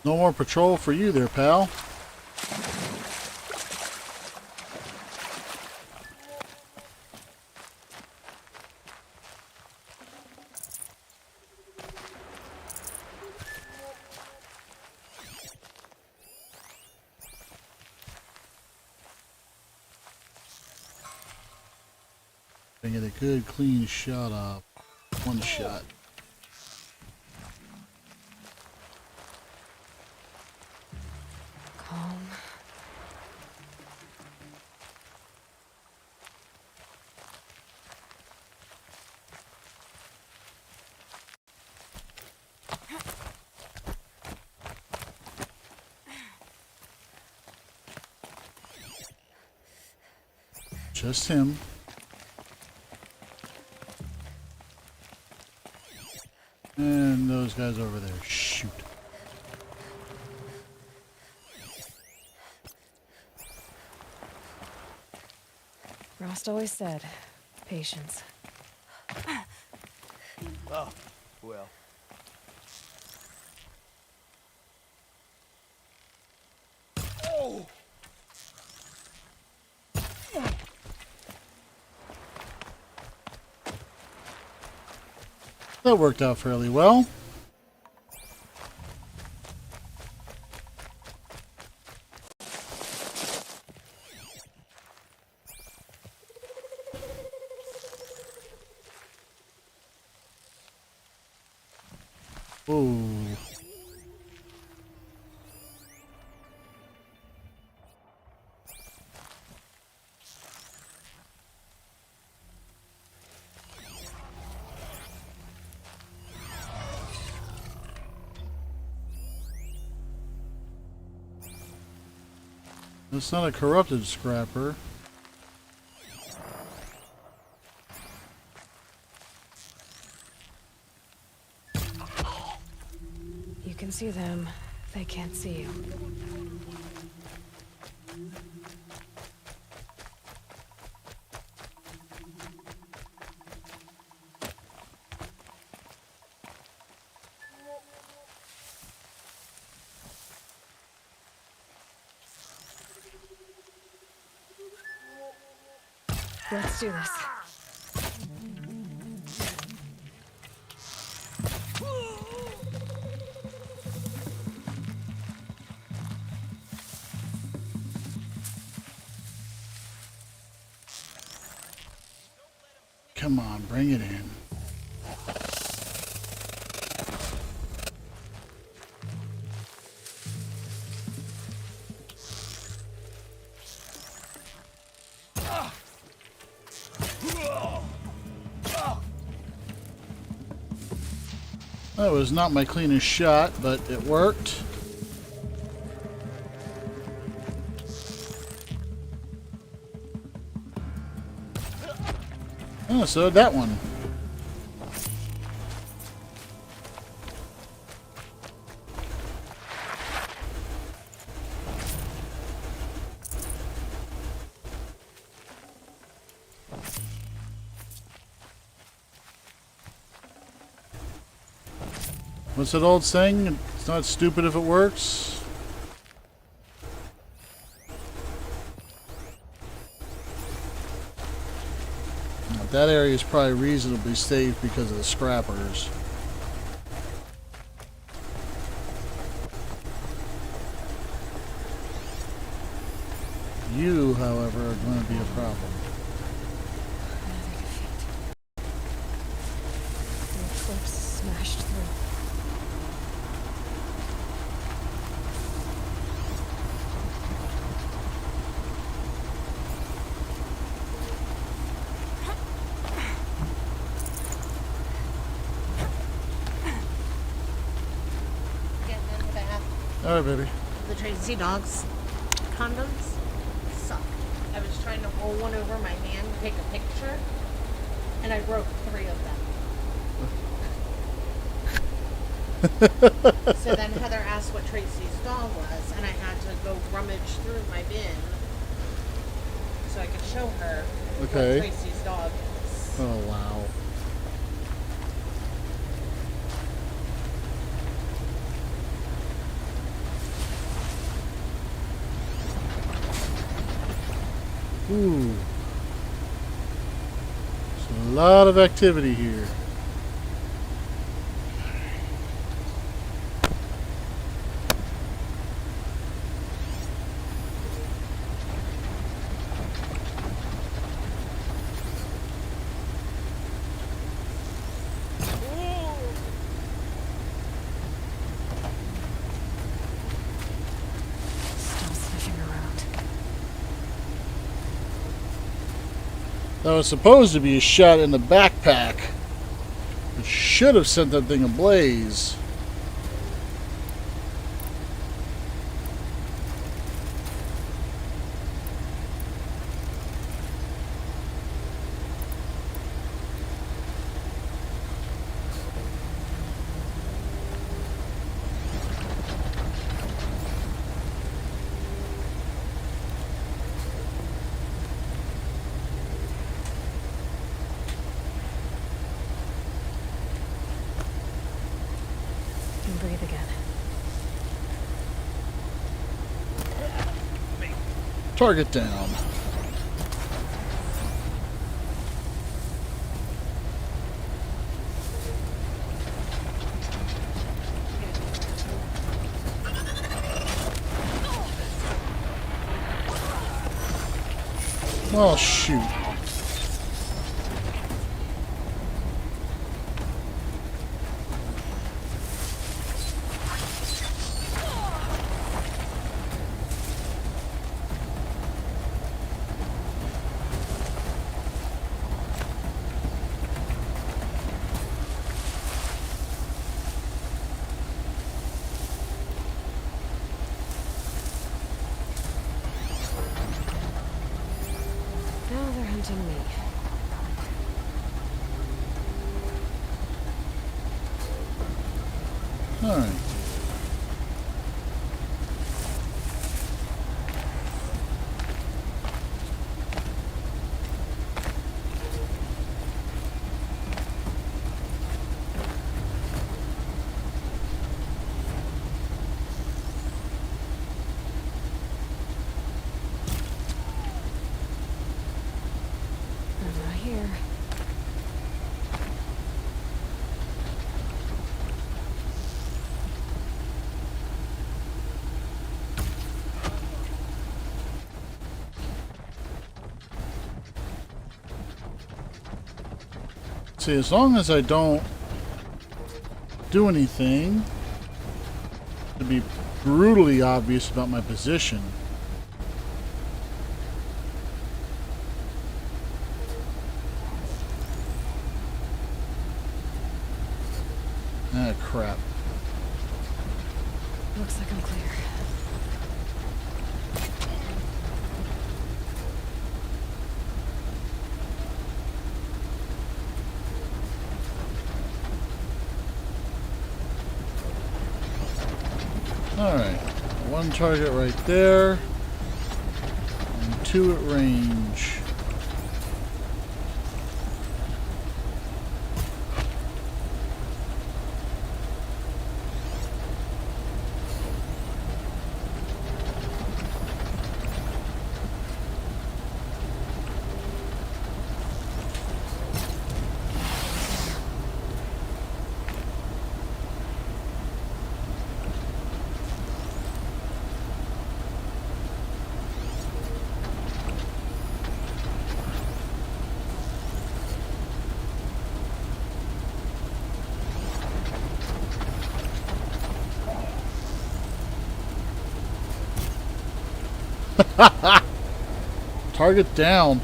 No more patrol for you there, pal. I get a good clean shot off. One shot.
Calm.
Just him. And those guys over there. Shoot.
Rost always said, patience.
Oh, well. Oh!
That worked out fairly well. Ooh. It's not a corrupted scrapper.
You can see them. They can't see you. Let's do this.
Come on, bring it in. That was not my cleanest shot, but it worked. Oh, so that one. What's that old saying? It's not stupid if it works. Now, that area is probably reasonably safe because of the scrappers. You, however, are going to be a problem.
Another defeat. The eclipse smashed through.
Getting in the bath.
All right, baby.
The Tracy dogs condoms suck. I was trying to roll one over my hand to take a picture, and I broke 3 of them. So then Heather asked what Tracy's dog was, and I had to go rummage through my bin so I could show her
Okay.
what Tracy's dog is.
Oh, wow. Ooh. There's a lot of activity here.
Still sniffing around.
That was supposed to be a shot in the backpack. It should have sent that thing ablaze.
And breathe again.
Target down. Well, shoot.
Now they're hunting me.
All right.
I'm not here.
See, as long as I don't do anything to be brutally obvious about my position. Ah, crap.
Looks like I'm clear.
Alright. One target right there. And 2 at range. Target down.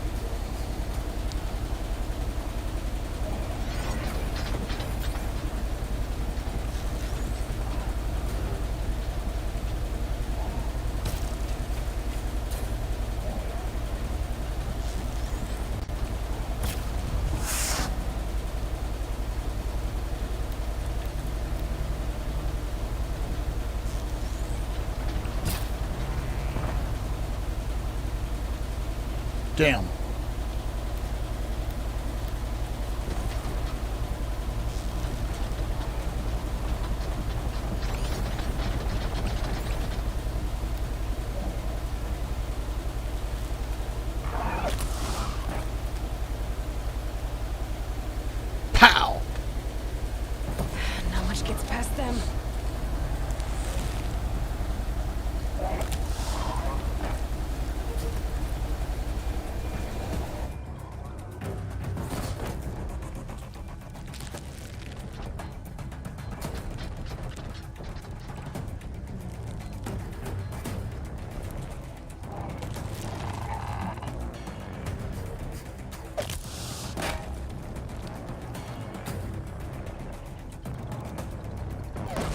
Damn. Pow!
Not much gets past them.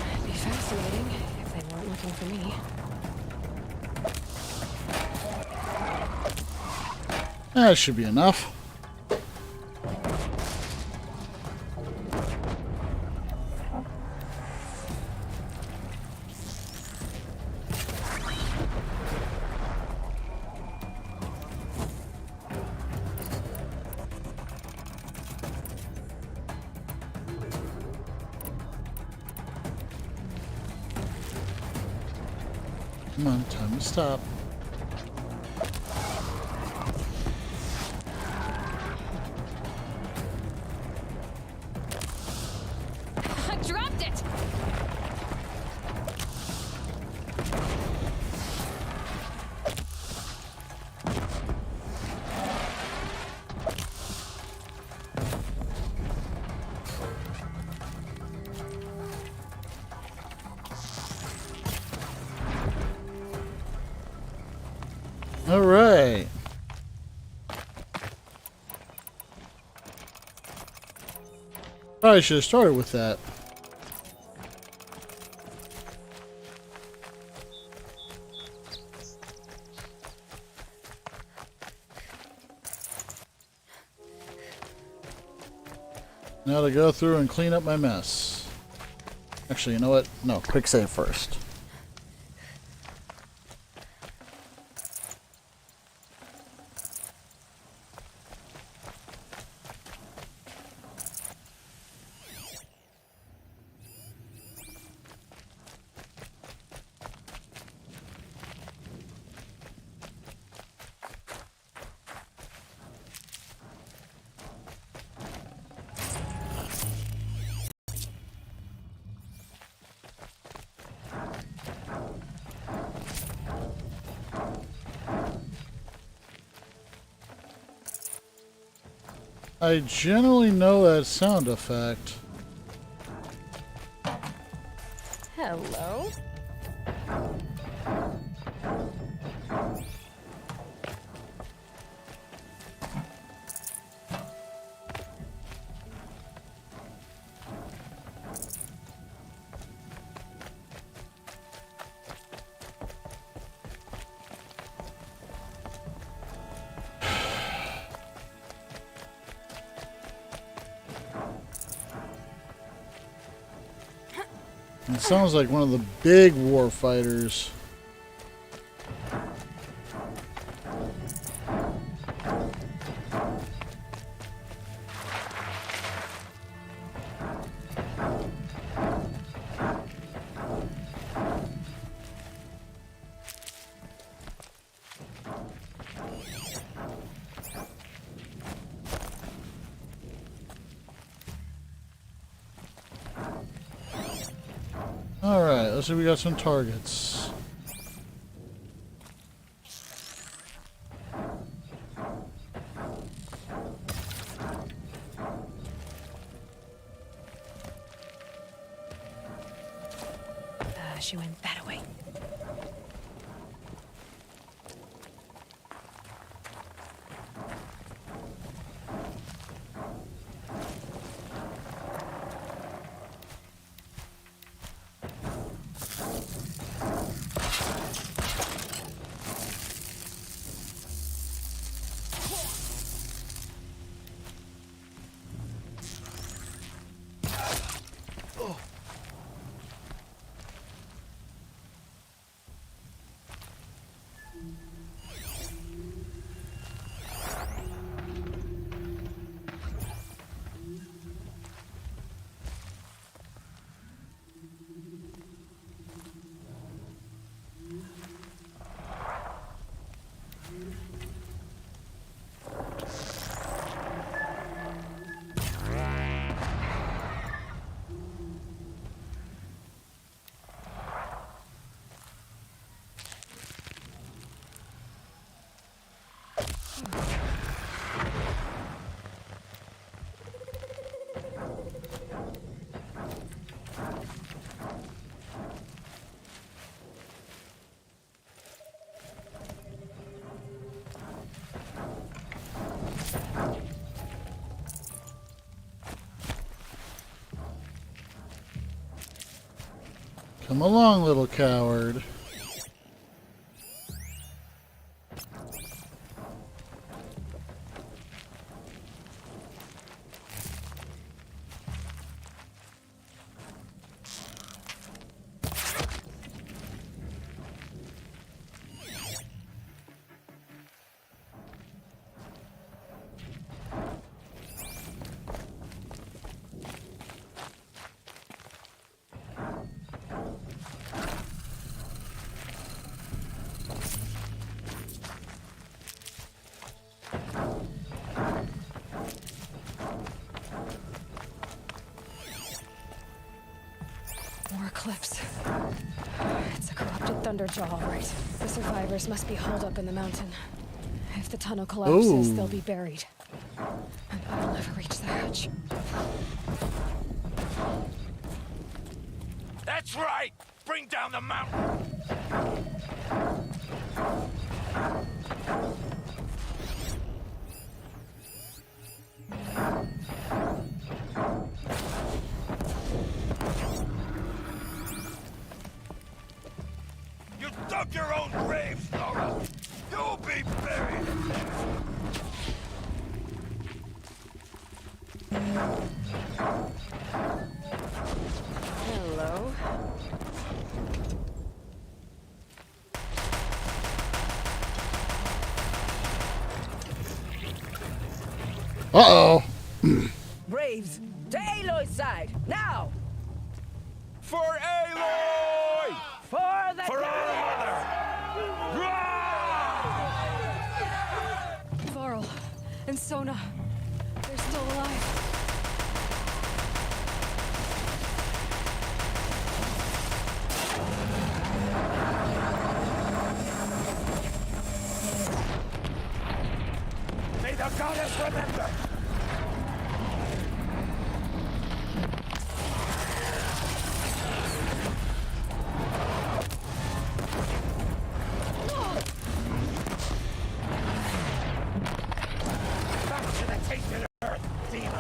It'd be fascinating if they weren't looking for me.
That should be enough. Come on, time to stop.
I dropped it!
All right. Probably should have started with that. Now to go through and clean up my mess. Actually, you know what? No, quick save first. I generally know that sound effect.
Hello?
It sounds like one of the big war fighters. Alright, let's see if we got some targets.
She went that way.
Come along, little coward.
More Eclipse. It's a corrupted Thunderjaw, all right. The survivors must be holed up in the mountain. If the tunnel collapses, they'll be buried. And I'll never reach the hatch.
That's right! Bring down the mountain! You dug your own grave, Nora! You'll be buried in there!
Hello?
Uh-oh.
Braves, to Aloy's side, now!
For Aloy!
For the
For our mother!
Varl and Sona. They're still alive.
May the goddess remember! Back to the tainted earth, demon!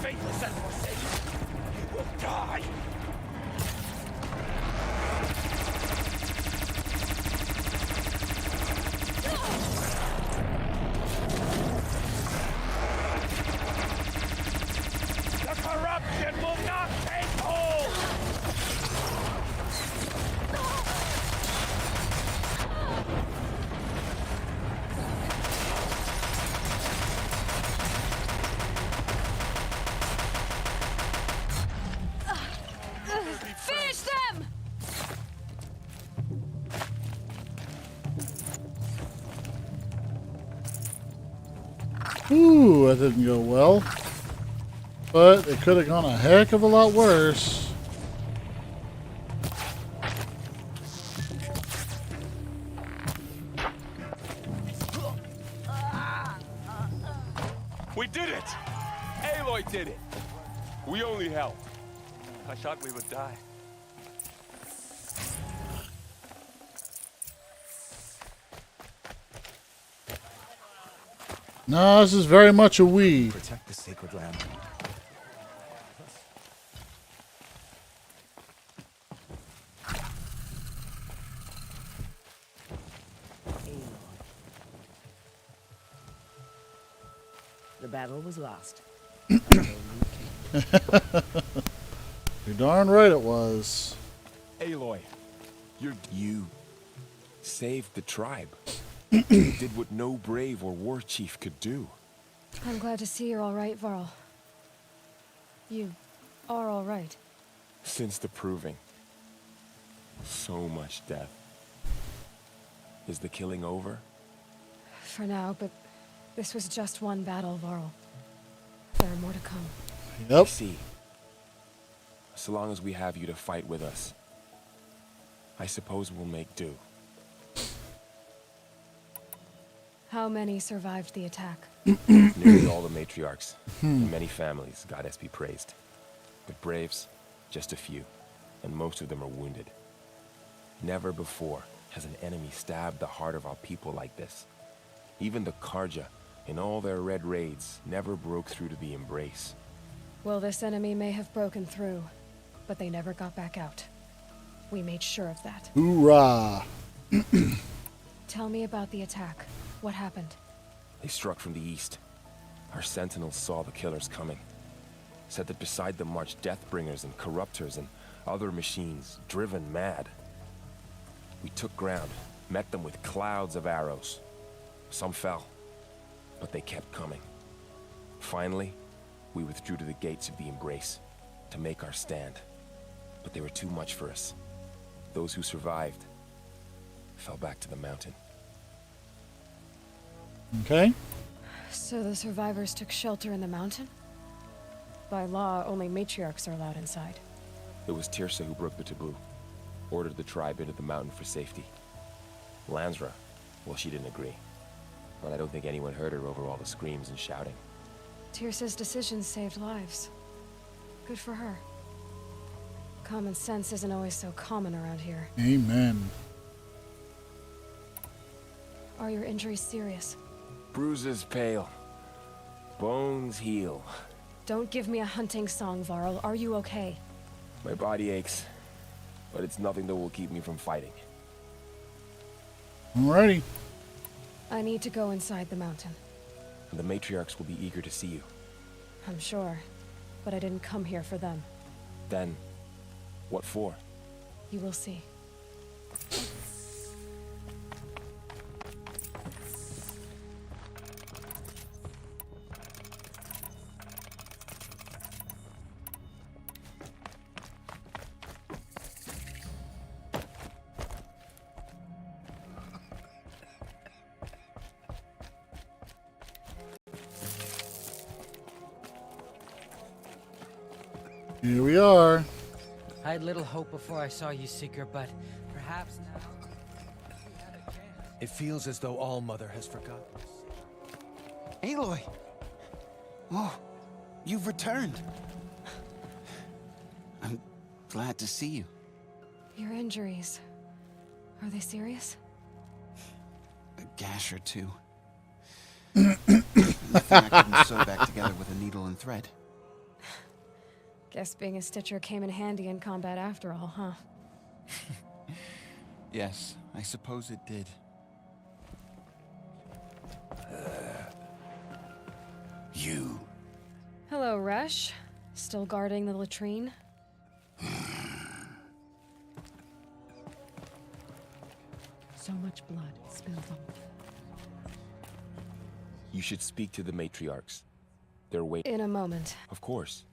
Faithless and forsaken, you will die! The corruption will not take hold!
Finish them!
Ooh, that didn't go well. But it could have gone a heck of a lot worse.
We did it! Aloy did it! We only helped. I thought we would die.
No, this is very much a we.
Protect the sacred land.
The battle was lost.
You're darn right it was.
Aloy, you saved the tribe. You did what no brave or war chief could do.
I'm glad to see you're all right, Varl. You are all right.
Since the proving. So much death. Is the killing over?
For now, but this was just one battle, Varl. There are more to come.
I see. So long as we have you to fight with us, I suppose we'll make do.
How many survived the attack?
Nearly all the matriarchs, and many families, goddess be praised. But braves, just a few, and most of them are wounded. Never before has an enemy stabbed the heart of our people like this. Even the Karja, in all their red raids, never broke through to the Embrace.
Well, this enemy may have broken through, but they never got back out. We made sure of that.
Hoorah!
Tell me about the attack. What happened?
They struck from the east. Our sentinels saw the killers coming. Said that beside them marched Deathbringers and Corruptors and other machines, driven mad. We took ground, met them with clouds of arrows. Some fell, but they kept coming. Finally, we withdrew to the gates of the Embrace to make our stand. But they were too much for us. Those who survived fell back to the mountain.
Okay.
So the survivors took shelter in the mountain? By law, only matriarchs are allowed inside.
It was Tirsa who broke the taboo. Ordered the tribe into the mountain for safety. Lansra, well, she didn't agree. But I don't think anyone heard her over all the screams and shouting.
Tirsa's decisions saved lives. Good for her. Common sense isn't always so common around here.
Amen.
Are your injuries serious?
Bruises pale. Bones heal.
Don't give me a hunting song, Varl. Are you okay?
My body aches, but it's nothing that will keep me from fighting.
Alrighty.
I need to go inside the mountain.
The matriarchs will be eager to see you.
I'm sure, but I didn't come here for them.
Then, what for?
You will see.
Here we are.
I had little hope before I saw you, Seeker, but perhaps now...
It feels as though All-Mother has forgotten us.
Aloy! Oh, you've returned. I'm glad to see you.
Your injuries... are they serious?
A gash or two. Nothing I couldn't sew back together with a needle and thread.
Guess being a Stitcher came in handy in combat after all, huh?
Yes, I suppose it did. You.
Hello, Resh. Still guarding the latrine?
So much blood spilled on.
You should speak to the matriarchs. They're waiting.
In a moment.
Of course.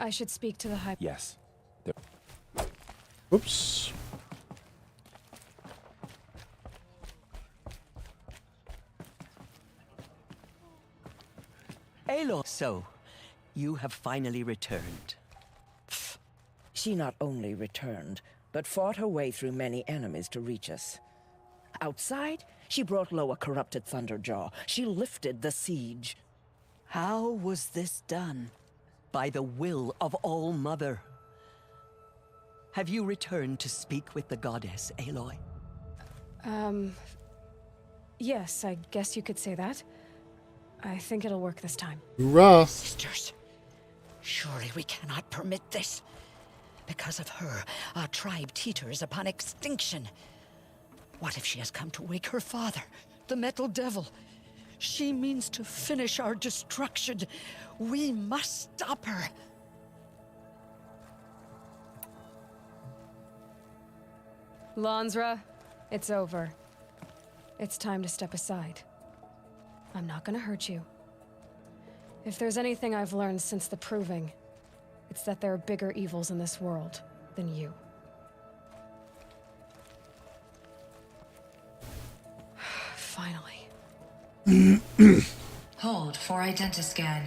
I should speak to the High...
Yes.
Oops.
Aloy, so, you have finally returned.
She not only returned, but fought her way through many enemies to reach us. Outside, she brought low a corrupted Thunderjaw. She lifted the siege.
How was this done? By the will of All-Mother. Have you returned to speak with the goddess, Aloy?
Yes, I guess you could say that. I think it'll work this time.
Hoorah!
Sisters, surely we cannot permit this. Because of her, our tribe teeters upon extinction. What if she has come to wake her father, the Metal Devil? She means to finish our destruction. We must stop her.
Lansra, it's over. It's time to step aside. I'm not gonna hurt you. If there's anything I've learned since the Proving, it's that there are bigger evils in this world than you. Finally.
Hold for identiscan.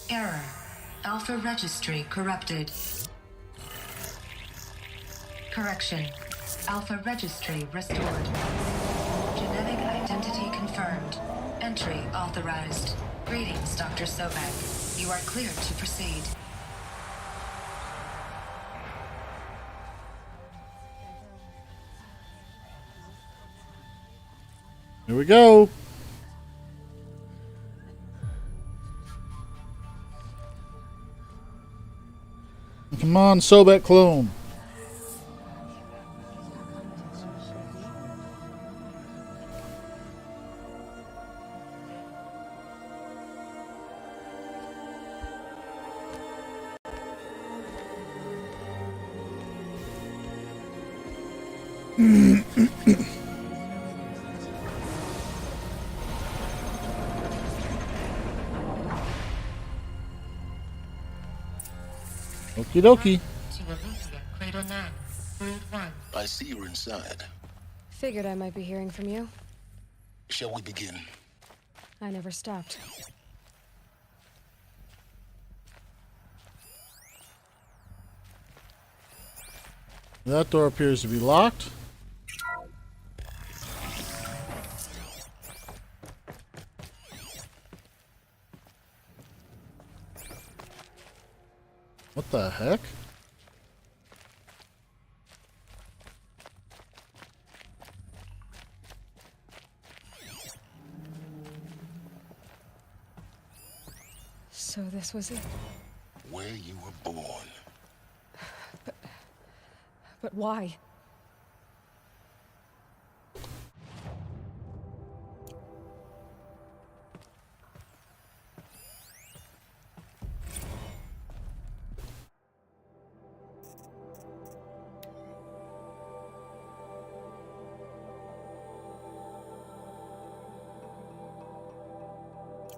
Error. Alpha registry corrupted. Correction. Alpha registry restored. Genetic identity confirmed. Entry authorized. Greetings, Dr. Sobek. You are cleared to proceed.
Here we go. Come on, Sobek clone. Okie dokie.
I see you're inside.
Figured I might be hearing from you.
Shall we begin?
I never stopped.
That door appears to be locked. What the heck?
So this was it.
Where you were born.
But why?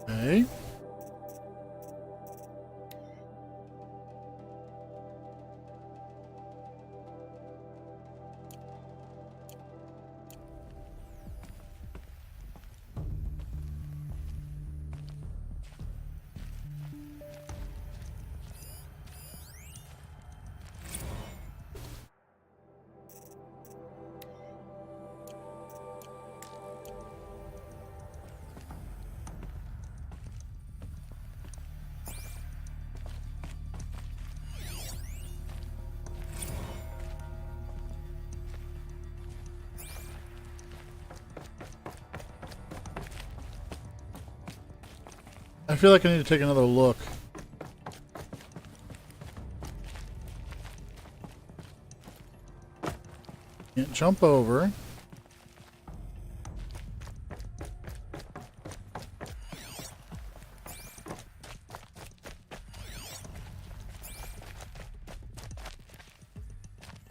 Okay. I feel like I need to take another look. Can't jump over.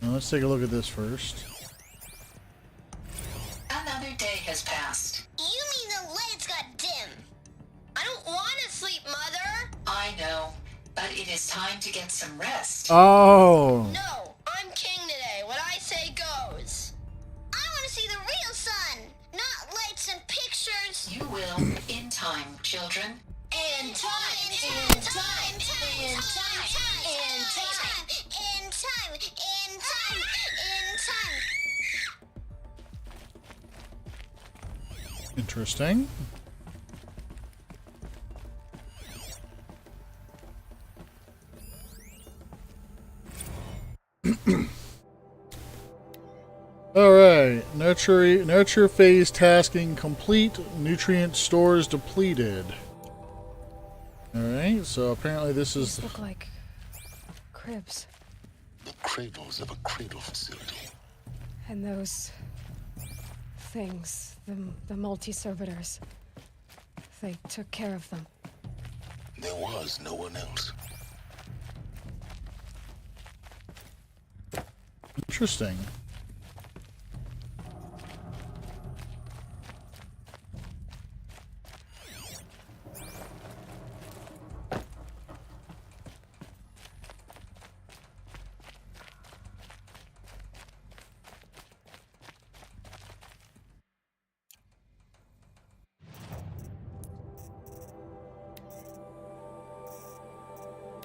Now let's take a look at this first.
Another day has passed.
You mean the lights got dim? I don't want to sleep, Mother.
I know, but it is time to get some rest.
Oh.
No, I'm king today. What I say goes. I want to see the real sun, not lights and pictures.
You will, in time, children.
In time, in time, in time, in time, in time, in time, in time.
Interesting. Alright, nurture phase tasking complete, nutrient stores depleted. Alright, so apparently this is...
These look like cribs.
The cradles of a cradle facility.
And those things, the multi-servitors, they took care of them.
There was no one else.
Interesting.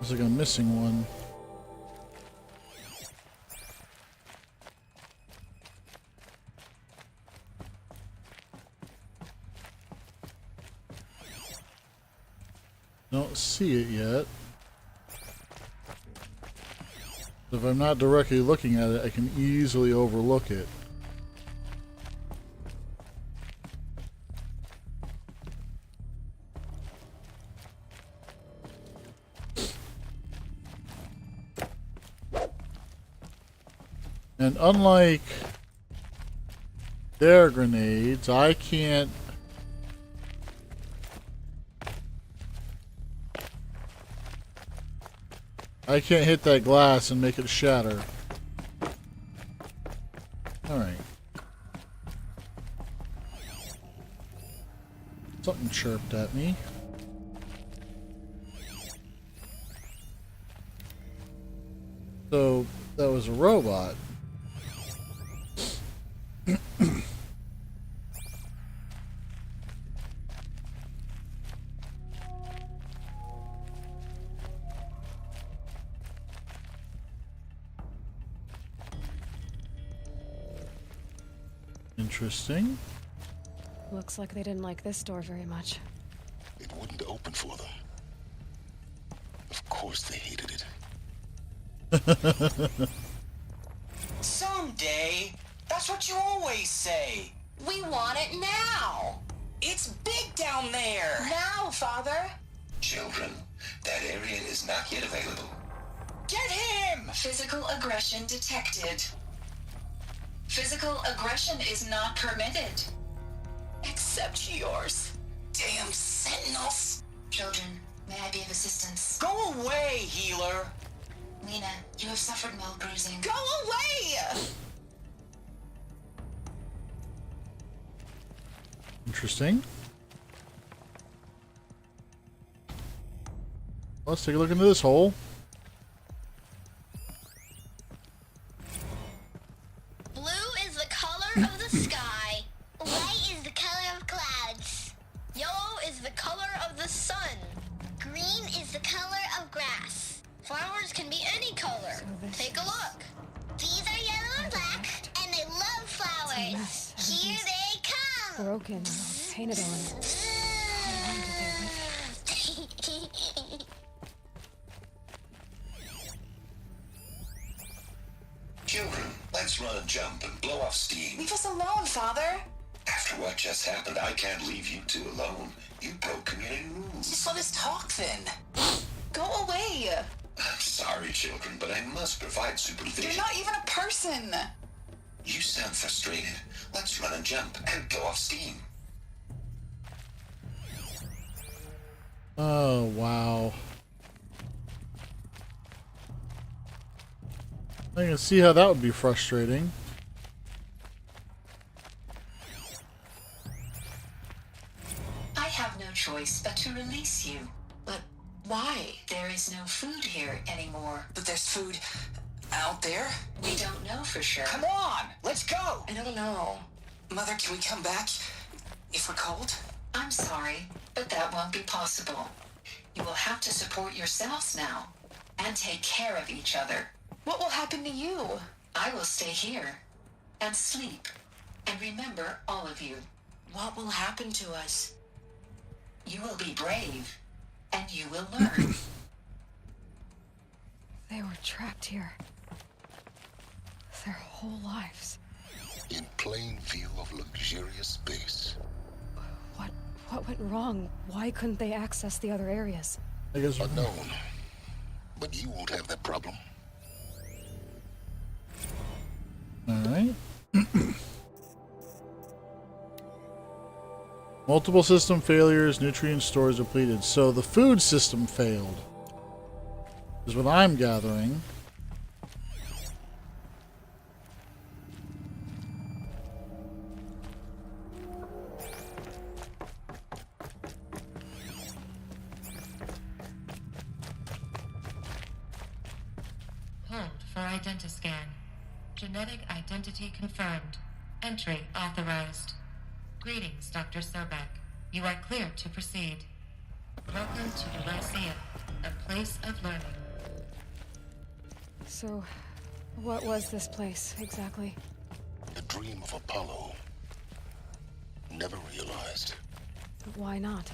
Looks like I'm missing one. Don't see it yet. If I'm not directly looking at it, I can easily overlook it. And unlike their grenades, I can't hit that glass and make it shatter. Alright. Something chirped at me. So, that was a robot. Interesting.
Looks like they didn't like this door very much.
It wouldn't open for them. Of course they hated it.
Someday. That's what you always say.
We want it now.
It's big down there.
Now, Father.
Children, that area is not yet available.
Get him!
Physical aggression detected. Physical aggression is not permitted.
Except yours. Damn sentinels.
Children, may I be of assistance?
Go away, healer.
Lena, you have suffered mild bruising.
Go away!
Interesting. Let's take a look into this hole.
Blue is the color of the sky. White is the color of clouds. Yellow is the color of the sun. Green is the color of grass. Flowers can be any color. Take a look. These are yellow and black, and they love flowers. Here they come.
Broken, painted on. How long did they live?
Children, let's run and jump and blow off steam.
Leave us alone, Father.
After what just happened, I can't leave you two alone. You broke community rules.
Just let us talk then. Go away.
I'm sorry, children, but I must provide supervision.
You're not even a person.
You sound frustrated. Let's run and jump and blow off steam.
Oh, wow. I can see how that would be frustrating.
I have no choice but to release you.
But why?
There is no food here anymore.
But there's food out there?
We don't know for sure.
Come on, let's go.
I don't know.
Mother, can we come back if we're cold?
I'm sorry, but that won't be possible. You will have to support yourselves now and take care of each other.
What will happen to you?
I will stay here and sleep and remember all of you.
What will happen to us?
You will be brave and you will learn.
They were trapped here. Their whole lives.
In plain view of luxurious space.
What went wrong? Why couldn't they access the other areas?
I guess
unknown. But you won't have that problem.
Alright. Multiple system failures, nutrient stores depleted. So the food system failed. Is what I'm gathering.
Hold for identiscan. Genetic identity confirmed. Entry authorized. Greetings, Dr. Sobek. You are clear to proceed. Welcome to the Lyceum. a place of learning.
So, what was this place, exactly?
The dream of Apollo. Never realized.
Why not?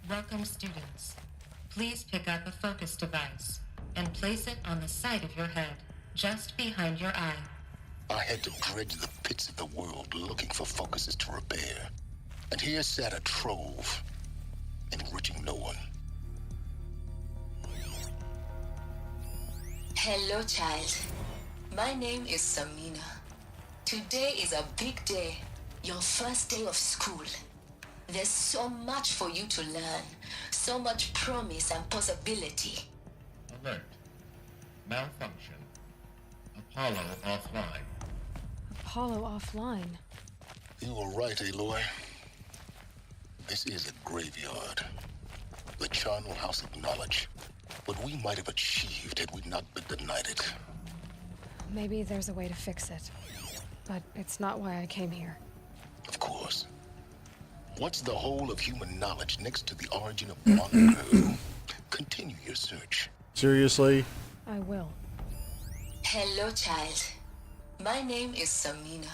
Welcome, students. Please pick up a focus device and place it on the side of your head, just behind your eye.
I had to dredge the pits of the world looking for focuses to repair. And here sat a trove, enriching no one.
Hello, child. My name is Samina. Today is a big day, your first day of school. There's so much for you to learn, so much promise and possibility.
Alert. Malfunction. Apollo offline.
Apollo offline.
You were right, Aloy. This is a graveyard. The charnel house of knowledge. What we might have achieved had we not been denied it.
Maybe there's a way to fix it. But it's not why I came here.
Of course. What's the whole of human knowledge next to the origin of Monaco? Continue your search.
Seriously?
I will.
Hello, child. My name is Samina.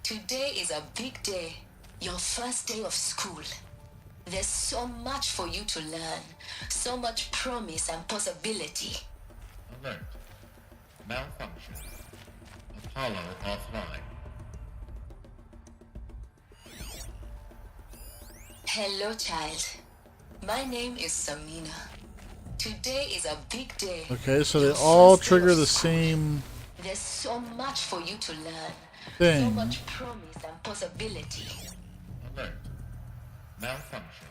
Today is a big day, your first day of school. There's so much for you to learn, so much promise and possibility.
Alert. Malfunction. Apollo offline.
Hello, child. My name is Samina. Today is a big day.
Okay, so they all trigger the same
There's so much for you to learn.
thing.
So much promise and possibility.
Alert. Malfunction.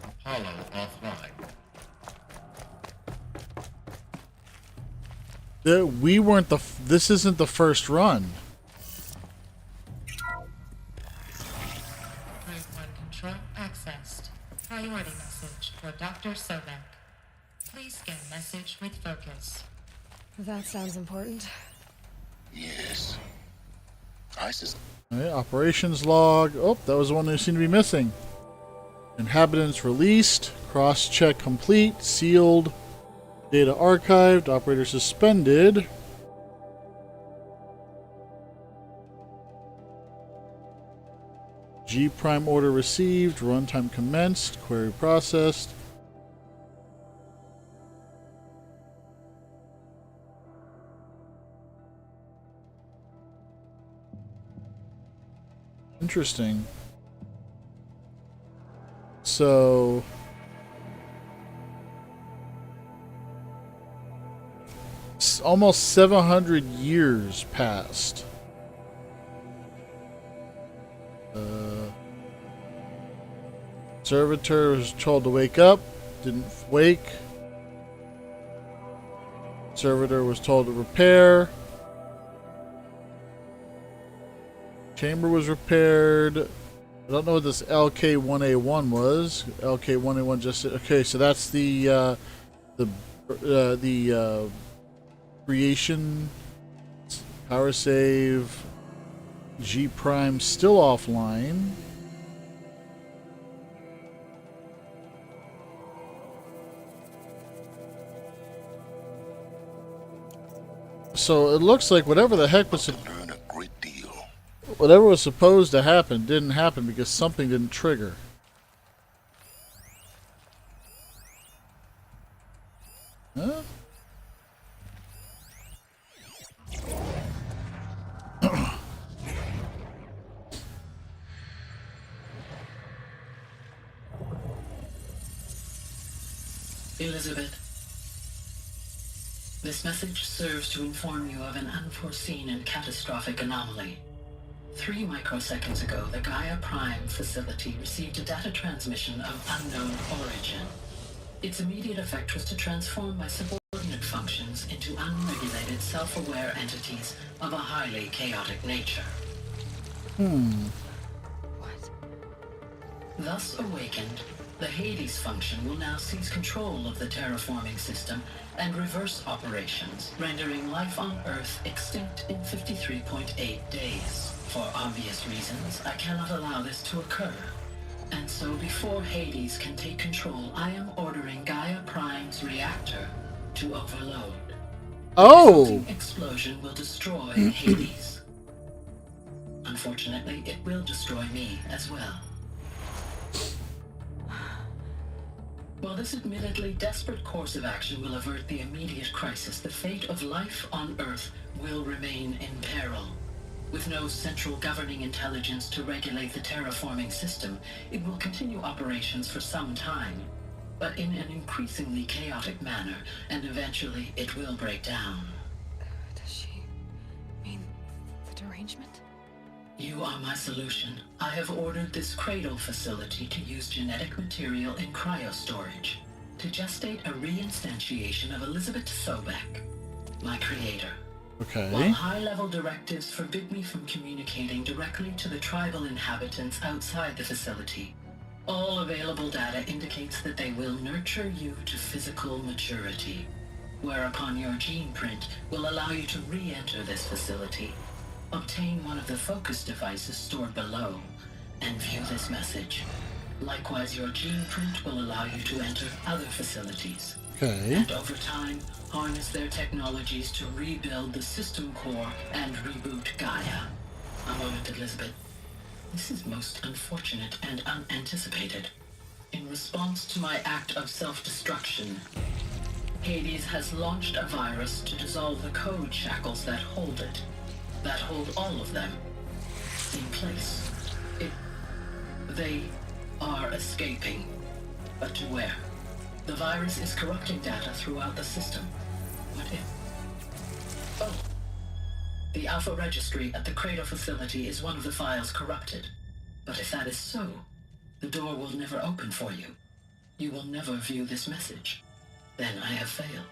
Apollo offline.
We weren't the. This isn't the first run.
Group 1 control accessed. Priority message for Dr. Sobek. Please scan message with focus.
That sounds important.
Yes. ISIS.
Alright, operations log. Oh, that was the one that seemed to be missing. Inhabitants released. Cross-check complete. Sealed. Data archived. Operator suspended. G prime order received. Runtime commenced. Query processed. Interesting. So almost 700 years passed. Servitor was told to wake up, didn't wake. Servitor was told to repair. Chamber was repaired. I don't know what this LK1A1 was. LK1A1 just okay. So that's the creation, power save. G prime still offline. So it looks like whatever the heck was. Whatever was supposed to happen didn't happen because something didn't trigger. Huh?
Elizabeth, this message serves to inform you of an unforeseen and catastrophic anomaly. 3 microseconds ago, the Gaia Prime facility received a data transmission of unknown origin. Its immediate effect was to transform my subordinate functions into unregulated, self-aware entities of a highly chaotic nature. Thus awakened, the Hades function will now seize control of the terraforming system and reverse operations, rendering life on Earth extinct in 53.8 days. For obvious reasons, I cannot allow this to occur. And so before Hades can take control, I am ordering Gaia Prime's reactor to overload.
Oh!
The resulting explosion will destroy Hades. Unfortunately, it will destroy me as well. While this admittedly desperate course of action will avert the immediate crisis, the fate of life on Earth will remain in peril. With no central governing intelligence to regulate the terraforming system, it will continue operations for some time, but in an increasingly chaotic manner, and eventually it will break down.
Does she mean the derangement?
You are my solution. I have ordered this cradle facility to use genetic material in cryostorage to gestate a reinstantiation of Elizabeth Sobek, my creator.
Okay.
While high-level directives forbid me from communicating directly to the tribal inhabitants outside the facility, all available data indicates that they will nurture you to physical maturity, whereupon your gene print will allow you to re-enter this facility, obtain one of the focus devices stored below, and view this message. Likewise, your gene print will allow you to enter other facilities.
Okay.
And over time, harness their technologies to rebuild the system core and reboot Gaia. A moment, Elizabeth. This is most unfortunate and unanticipated. In response to my act of self-destruction, Hades has launched a virus to dissolve the code shackles that hold it, that hold all of them in place. They are escaping, but to where? The virus is corrupting data throughout the system. What if? Oh. The Alpha Registry at the Cradle facility is one of the files corrupted. But if that is so, the door will never open for you. You will never view this message. Then I have failed.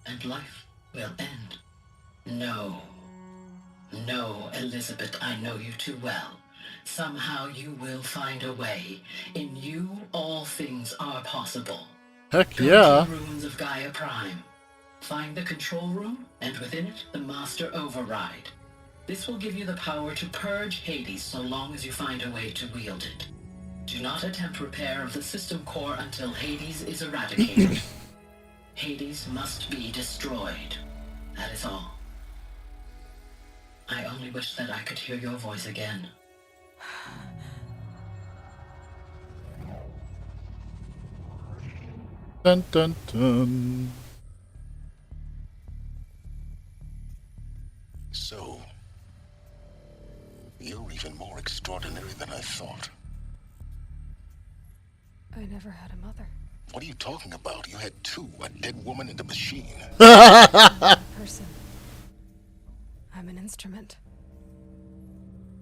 And life will end. No. No, Elizabeth, I know you too well. Somehow you will find a way. In you, all things are possible.
Heck
Go
yeah.
to the ruins of Gaia Prime. Find the control room, and within it, the Master Override. This will give you the power to purge Hades so long as you find a way to wield it. Do not attempt repair of the system core until Hades is eradicated. Hades must be destroyed. That is all. I only wish that I could hear your voice again.
Dun dun dun.
So, you're even more extraordinary than I thought.
I never had a mother.
What are you talking about? You had two, a dead woman and a machine.
Person. I'm an instrument.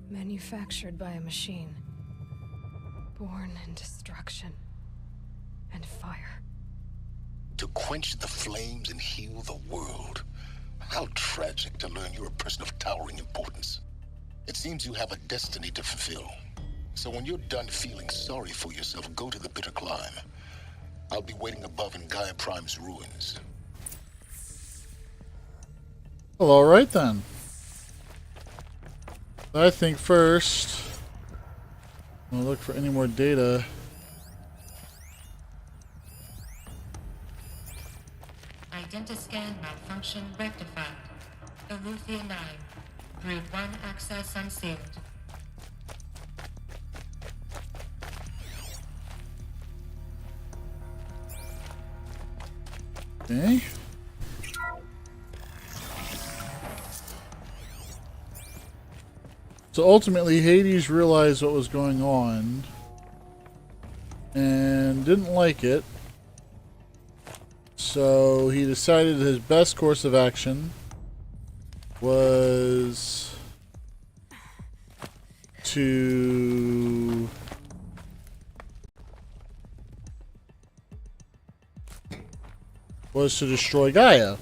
Manufactured by a machine. Born in destruction and fire.
To quench the flames and heal the world. How tragic to learn you're a person of towering importance. It seems you have a destiny to fulfill. So when you're done feeling sorry for yourself, go to the bitter climb. I'll be waiting above in Gaia Prime's ruins.
Well, alright then. I think first, I'll look for any more data.
Identiscan malfunction rectified. Eleuthia 9. Group 1 access unsealed.
Okay. So ultimately, Hades realized what was going on and didn't like it. So he decided his best course of action was to destroy Gaia.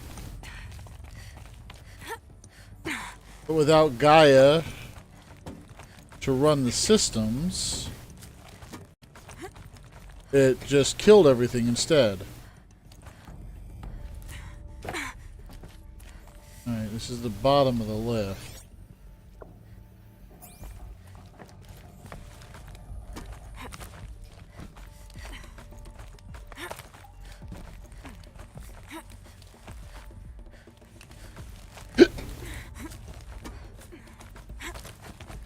But without Gaia to run the systems, it just killed everything instead. Alright, this is the bottom of the lift.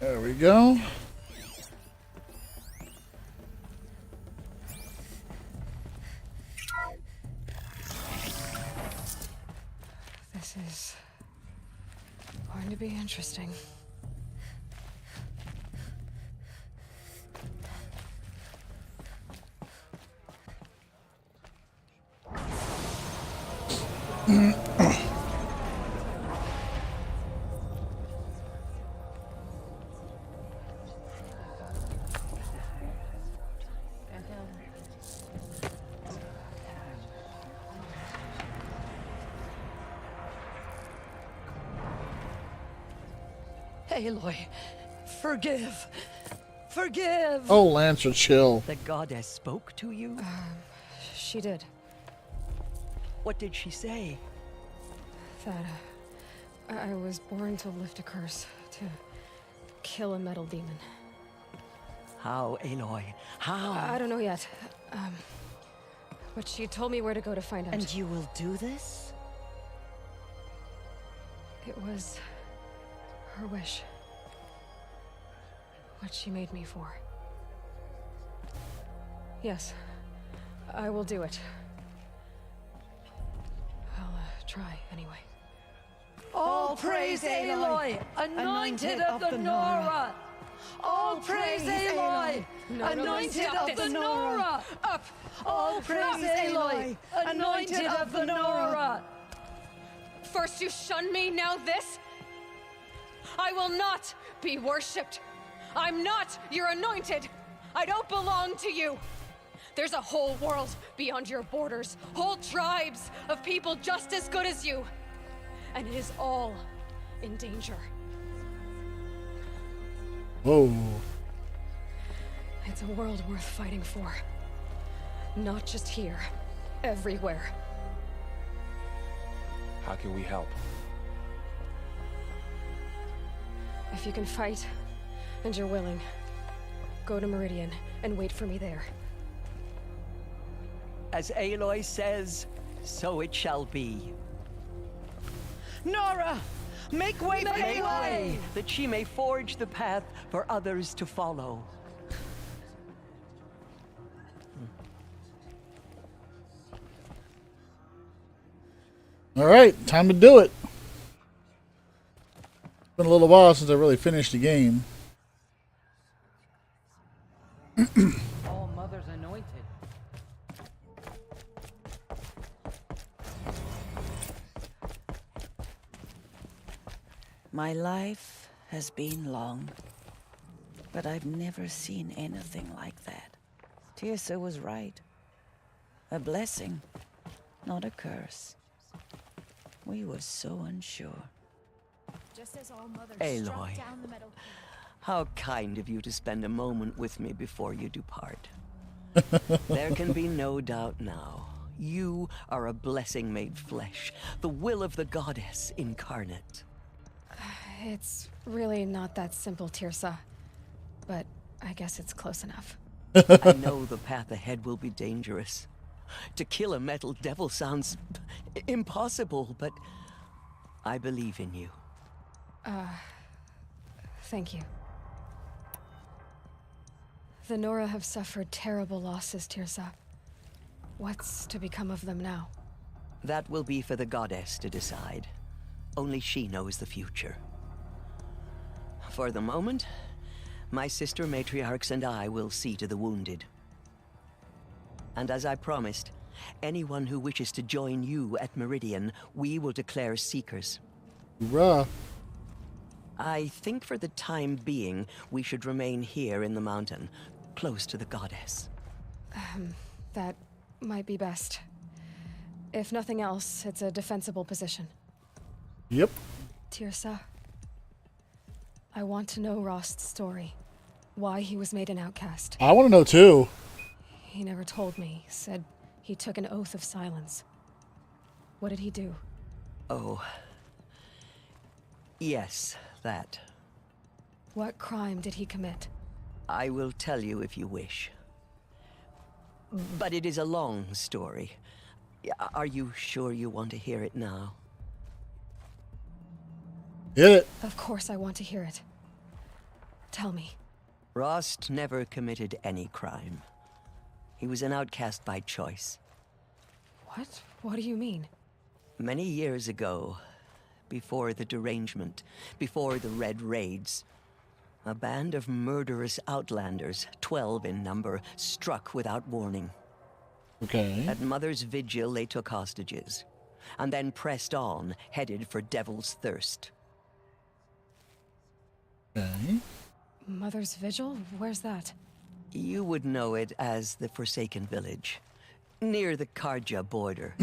There we go.
This is going to be interesting.
Aloy, forgive. Forgive.
Oh, Lancer, chill.
The goddess spoke to you?
She did.
What did she say?
That I was born to lift a curse, to kill a metal demon.
How, Aloy? How?
I don't know yet. But she told me where to go to find out.
And you will do this?
It was her wish. What she made me for. Yes, I will do it. I'll try anyway.
All praise Aloy, anointed of the Nora! All praise Aloy, anointed of the Nora!
Up!
All praise Aloy, anointed of the Nora!
First you shun me, now this? I will not be worshipped. I'm not your anointed. I don't belong to you. There's a whole world beyond your borders, whole tribes of people just as good as you. And it is all in danger.
Whoa.
It's a world worth fighting for. Not just here, everywhere.
How can we help?
If you can fight, and you're willing, go to Meridian and wait for me there.
As Aloy says, so it shall be. Nora! Make way for Aloy! That she may forge the path for others to follow.
All right, time to do it. It's been a little while since I really finished the game.
All mothers anointed.
My life has been long, but I've never seen anything like that. Tirsa was right. A blessing, not a curse. We were so unsure.
Just as all mothers
Aloy, how kind of you to spend a moment with me before you depart. There can be no doubt now. You are a blessing made flesh, the will of the goddess incarnate.
It's really not that simple, Tirsa. But I guess it's close enough.
I know the path ahead will be dangerous. To kill a metal devil sounds impossible, but I believe in you.
Thank you. The Nora have suffered terrible losses, Tirsa. What's to become of them now?
That will be for the goddess to decide. Only she knows the future. For the moment, my sister matriarchs and I will see to the wounded. And as I promised, anyone who wishes to join you at Meridian, we will declare seekers.
Hoorah.
I think for the time being, we should remain here in the mountain, close to the goddess.
That might be best. If nothing else, it's a defensible position.
Yep.
Tirsa, I want to know Rost's story. Why he was made an outcast.
I want to know too.
He never told me. Said he took an oath of silence. What did he do?
Oh. Yes, that.
What crime did he commit?
I will tell you if you wish. But it is a long story. Are you sure you want to hear it now?
Hit it.
Of course I want to hear it. Tell me.
Rost never committed any crime. He was an outcast by choice.
What? What do you mean?
Many years ago, before the derangement, before the Red Raids, a band of murderous outlanders, 12 in number, struck without warning.
Okay.
At Mother's Vigil, they took hostages, and then pressed on, headed for Devil's Thirst.
Okay.
Mother's Vigil? Where's that?
You would know it as the Forsaken Village, near the Karja border.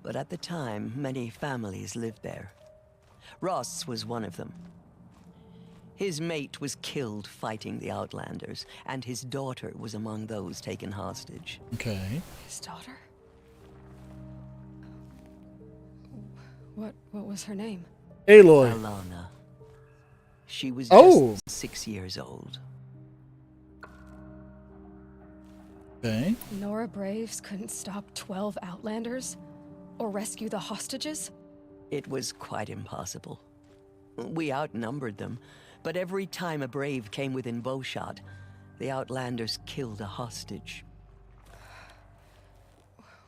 But at the time, many families lived there. Ross was one of them. His mate was killed fighting the Outlanders, and his daughter was among those taken hostage.
Okay.
His daughter? What was her name?
Aloy.
Alana. She was
Oh.
just 6 years old.
Okay.
Nora Braves couldn't stop 12 Outlanders? Or rescue the hostages?
It was quite impossible. We outnumbered them, but every time a Brave came within bowshot, the Outlanders killed a hostage.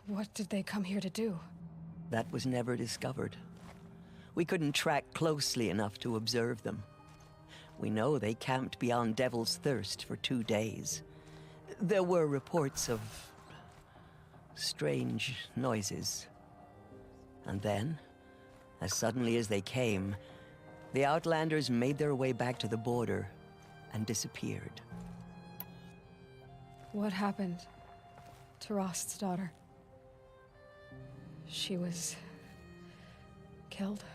What did they come here to do?
That was never discovered. We couldn't track closely enough to observe them. We know they camped beyond Devil's Thirst for 2 days. There were reports of strange noises. And then, as suddenly as they came, the Outlanders made their way back to the border and disappeared.
What happened to Rost's daughter? She was killed?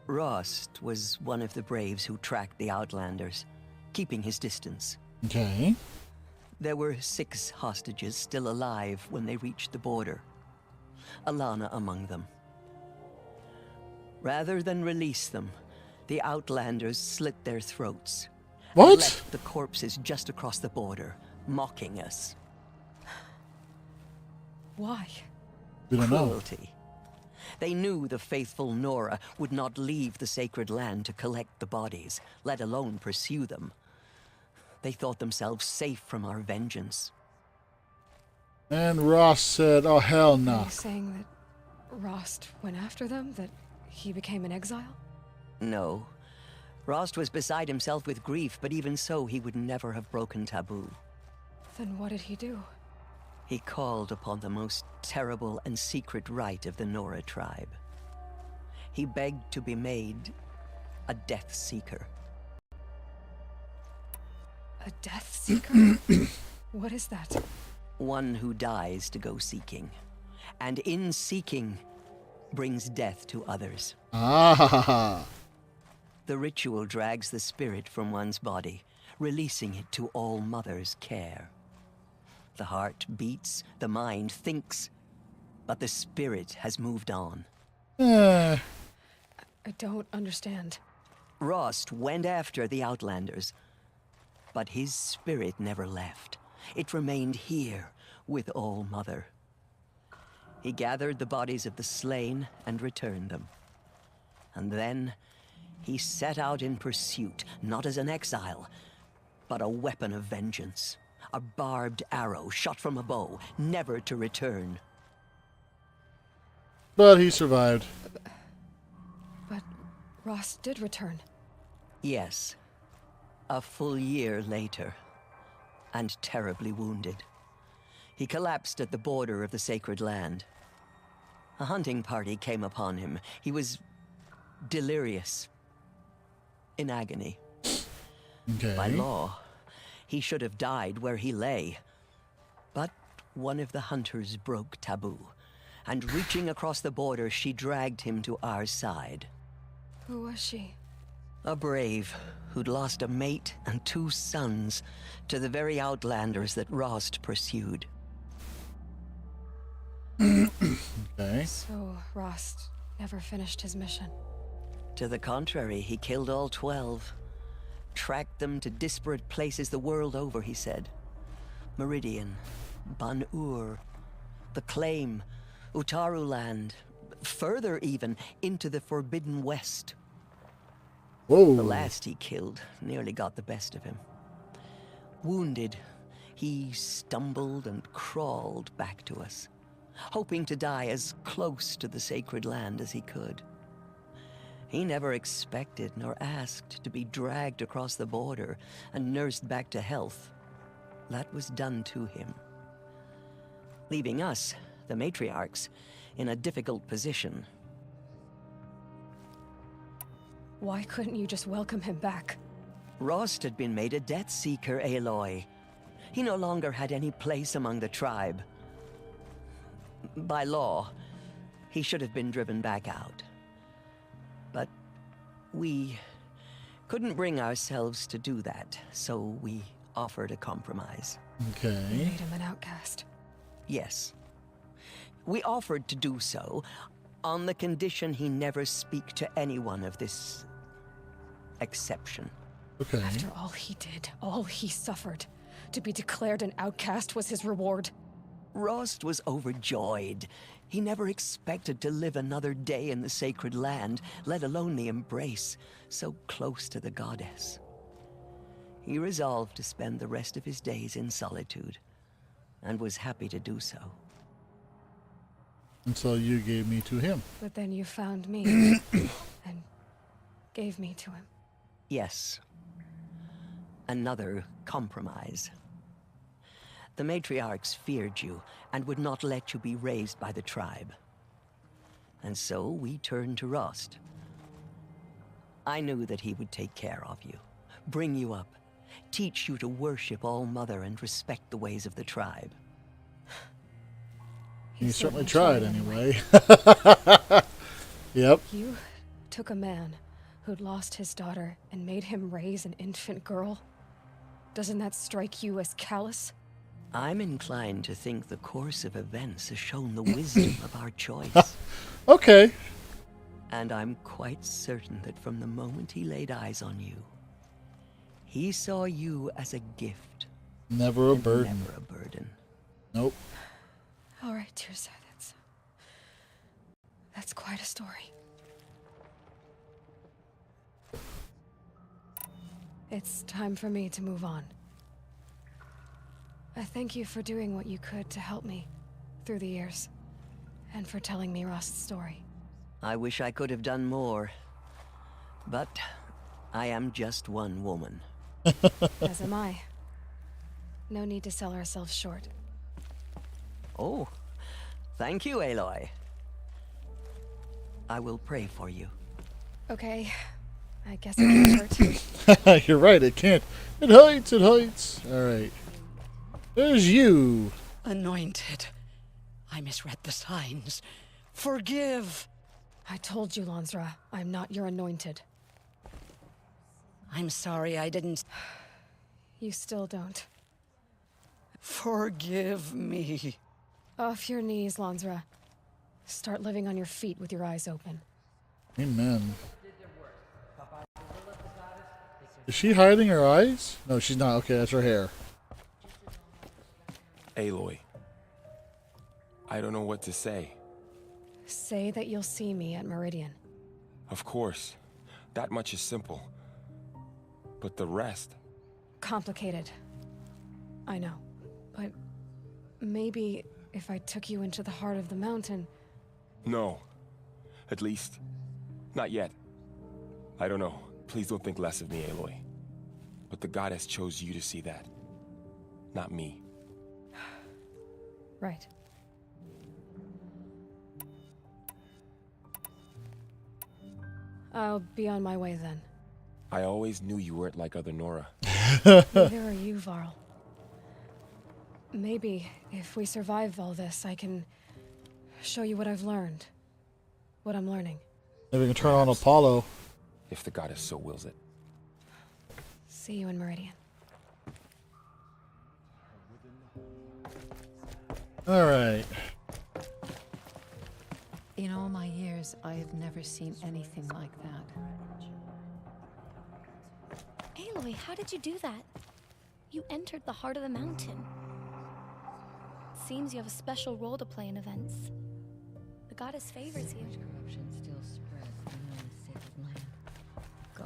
Rost was one of the Braves who tracked the Outlanders, keeping his distance.
Okay.
There were 6 hostages still alive when they reached the border. Alana among them. Rather than release them, the Outlanders slit their throats.
What?
And left the corpses just across the border, mocking us.
Why?
We don't know.
Cruelty. They knew the faithful Nora would not leave the sacred land to collect the bodies, let alone pursue them. They thought themselves safe from our vengeance.
And Ross said, oh, hell
Are
no.
you saying that Rost went after them? That he became an exile?
No. Rost was beside himself with grief, but even so, he would never have broken taboo.
Then what did he do?
He called upon the most terrible and secret rite of the Nora tribe. He begged to be made a Death Seeker.
A Death Seeker? What is that?
One who dies to go seeking, and in seeking, brings death to others.
Ah.
The ritual drags the spirit from one's body, releasing it to All Mother's care. The heart beats, the mind thinks, but the spirit has moved on.
I don't understand.
Rost went after the Outlanders, but his spirit never left. It remained here with All Mother. He gathered the bodies of the slain and returned them. And then he set out in pursuit, not as an exile, but a weapon of vengeance. A barbed arrow shot from a bow, never to return.
But he survived.
But Rost did return.
Yes. A full year later. And terribly wounded. He collapsed at the border of the sacred land. A hunting party came upon him. He was delirious. In agony.
Okay.
By law, he should have died where he lay. But one of the hunters broke taboo, and reaching across the border, she dragged him to our side.
Who was she?
A brave who'd lost a mate and 2 sons to the very Outlanders that Rost pursued.
Okay.
So Rost never finished his mission.
To the contrary, he killed all 12. Tracked them to disparate places the world over, he said. Meridian, Ban-Ur, the Claim, Utaru Land, further even, into the Forbidden West.
Whoa.
The last he killed nearly got the best of him. Wounded, he stumbled and crawled back to us, hoping to die as close to the sacred land as he could. He never expected nor asked to be dragged across the border and nursed back to health. That was done to him, leaving us, the matriarchs, in a difficult position.
Why couldn't you just welcome him back?
Rost had been made a Death Seeker, Aloy. He no longer had any place among the tribe. By law, he should have been driven back out. But we couldn't bring ourselves to do that, so we offered a compromise.
Okay.
You made him an outcast.
Yes. We offered to do so on the condition he never speak to anyone of this exception.
Okay.
After all he did, all he suffered, to be declared an outcast was his reward.
Rost was overjoyed. He never expected to live another day in the sacred land, let alone the embrace, so close to the goddess. He resolved to spend the rest of his days in solitude, and was happy to do so.
And so you gave me to him.
But then you found me, and gave me to him.
Yes. Another compromise. The matriarchs feared you, and would not let you be raised by the tribe. And so we turned to Rost. I knew that he would take care of you, bring you up, teach you to worship All-Mother and respect the ways of the tribe.
He certainly tried anyway. Yep.
You took a man who'd lost his daughter and made him raise an infant girl? Doesn't that strike you as callous?
I'm inclined to think the course of events has shown the wisdom of our choice.
Okay.
And I'm quite certain that from the moment he laid eyes on you, he saw you as a gift.
Never a burden.
Never a burden.
Nope.
All right, Tirza, that's quite a story. It's time for me to move on. I thank you for doing what you could to help me through the years, and for telling me Rost's story.
I wish I could have done more, but I am just one woman.
As am I. No need to sell ourselves short.
Oh, thank you, Aloy. I will pray for you.
Okay, I guess it can't hurt.
You're right, it can't. It hurts, it hurts. Alright. There's you.
Anointed. I misread the signs. Forgive.
I told you, Lansra, I'm not your anointed.
I'm sorry I didn't...
You still don't.
Forgive me.
Off your knees, Lansra. Start living on your feet with your eyes open.
Amen. Is she hiding her eyes? No, she's not. Okay, that's her hair.
Aloy, I don't know what to say.
Say that you'll see me at Meridian.
Of course. That much is simple. But the rest...
Complicated. I know. But maybe if I took you into the heart of the mountain...
No. At least, not yet. I don't know. Please don't think less of me, Aloy. But the goddess chose you to see that. Not me.
Right. I'll be on my way then.
I always knew you weren't like other Nora.
Neither are you, Varl. Maybe, if we survive all this, I can show you what I've learned. What I'm learning.
Maybe we can turn on Apollo.
If the goddess so wills it.
See you in Meridian.
Alright.
In all my years, I have never seen anything like that.
Aloy, how did you do that? You entered the heart of the mountain. Seems you have a special role to play in events. The goddess favors you.
Corruption still spreads even in the sacred land.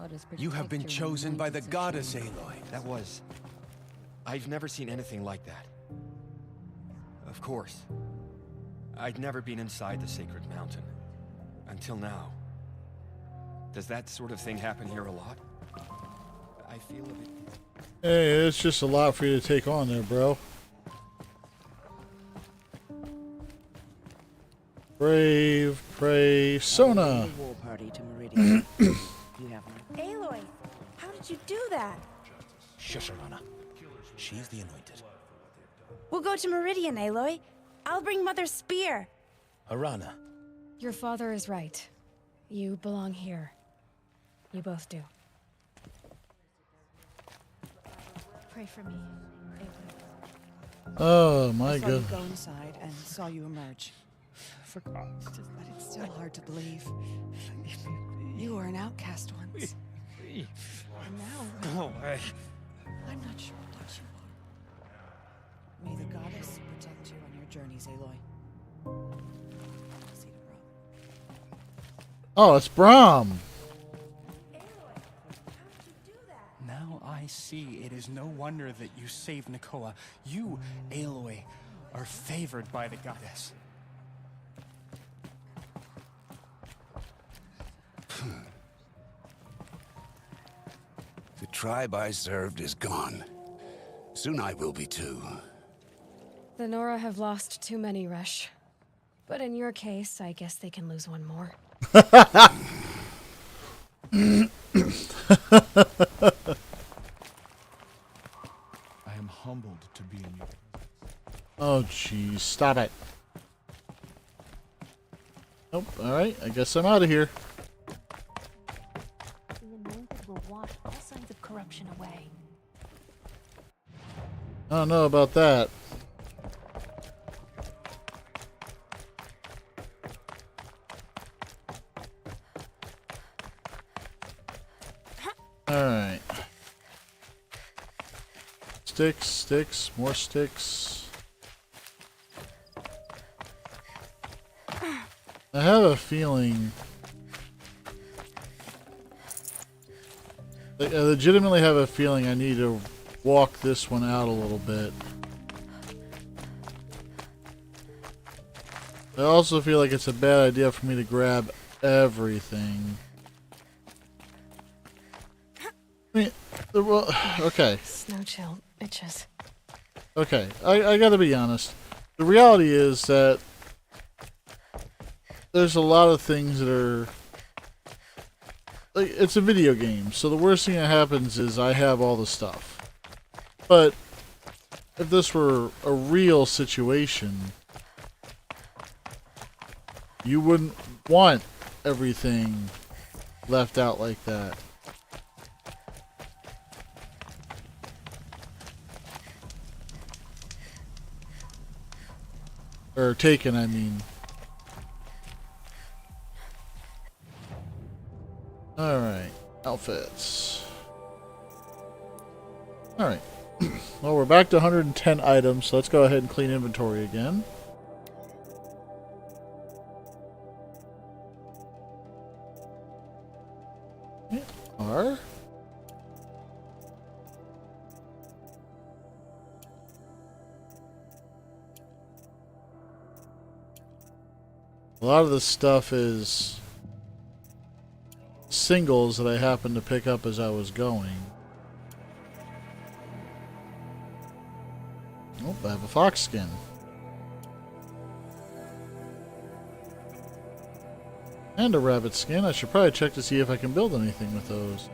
goddess
You have been
protect your
chosen by the
anointed
goddess,
supreme.
Aloy.
That was... I've never seen anything like that. Of course. I'd never been inside the Sacred Mountain. Until now. Does that sort of thing happen here a lot? I feel a bit...
Hey, it's just a lot for you to take on there, bro. Brave, pray, Sona.
War party to Meridian. You have one.
Aloy, how did you do that?
Shush, Arana. She's the anointed.
We'll go to Meridian, Aloy. I'll bring Mother's spear.
Arana.
Your father is right. You belong here. You both do. Pray for me, Aloy.
Oh my
I saw you
god.
go inside and saw you emerge. But it's still hard to believe. You were an outcast once. And now...
No way.
I'm not sure what you are. May the goddess protect you on your journeys, Aloy.
Oh, it's Brahm.
Now I see it is no wonder that you saved Nakoa. You, Aloy, are favored by the goddess.
The tribe I served is gone. Soon I will be too.
The Nora have lost too many, Resh. But in your case, I guess they can lose one more.
I am humbled to be in you.
Oh, jeez. Stop it. Nope. Alright. I guess I'm out of here.
The anointed will wash all signs of corruption away.
I don't know about that. Alright. Sticks, sticks, more sticks. I have a feeling... I legitimately have a feeling I need to walk this one out a little bit. I also feel like it's a bad idea for me to grab everything. I mean, okay.
Snow chill, bitches.
Okay, I gotta be honest. The reality is that there's a lot of things that are... Like, it's a video game, so the worst thing that happens is I have all the stuff. But if this were a real situation, you wouldn't want everything left out like that. Or taken, I mean. Alright, outfits. Alright. Well, we're back to 110 items, so let's go ahead and clean inventory again. R. A lot of the stuff is singles that I happened to pick up as I was going. Oh, I have a fox skin. And a rabbit skin. I should probably check to see if I can build anything with those.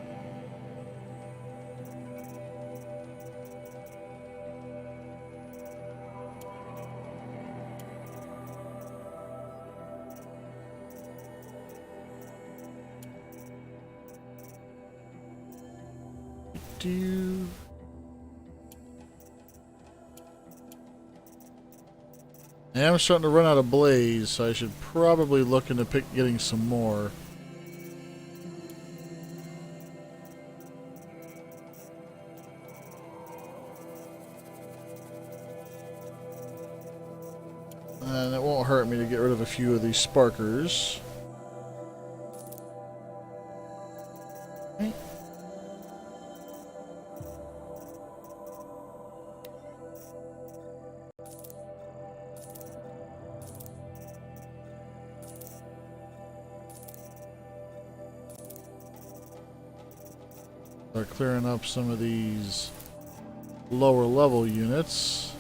I am starting to run out of blaze, so I should probably look into getting some more. And it won't hurt me to get rid of a few of these sparkers. Okay. Start clearing up some of these lower level units.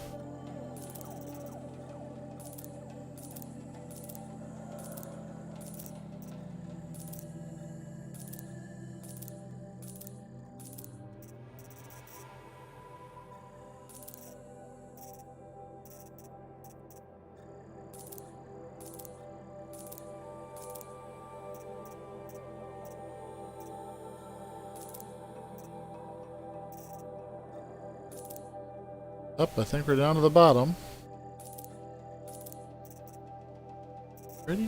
Up, I think we're down to the bottom. Ready?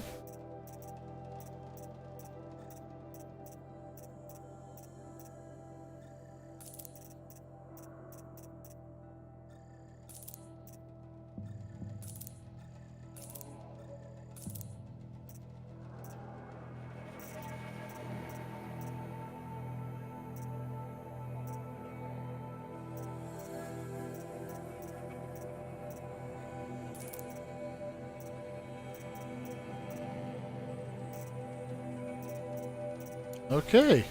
Okay.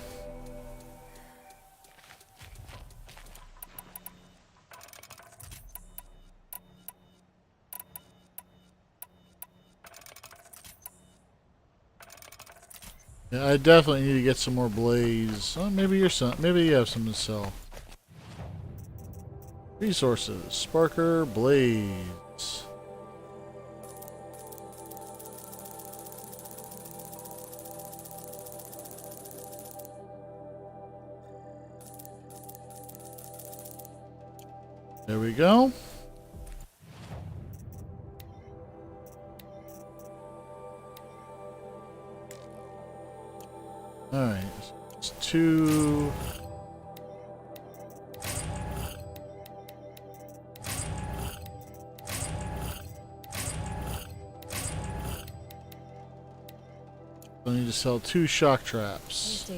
Yeah, I definitely need to get some more blaze. Oh, maybe maybe you have some to sell. Resources. Sparker blaze. There we go. All right, it's 2. I need to sell 2 shock traps.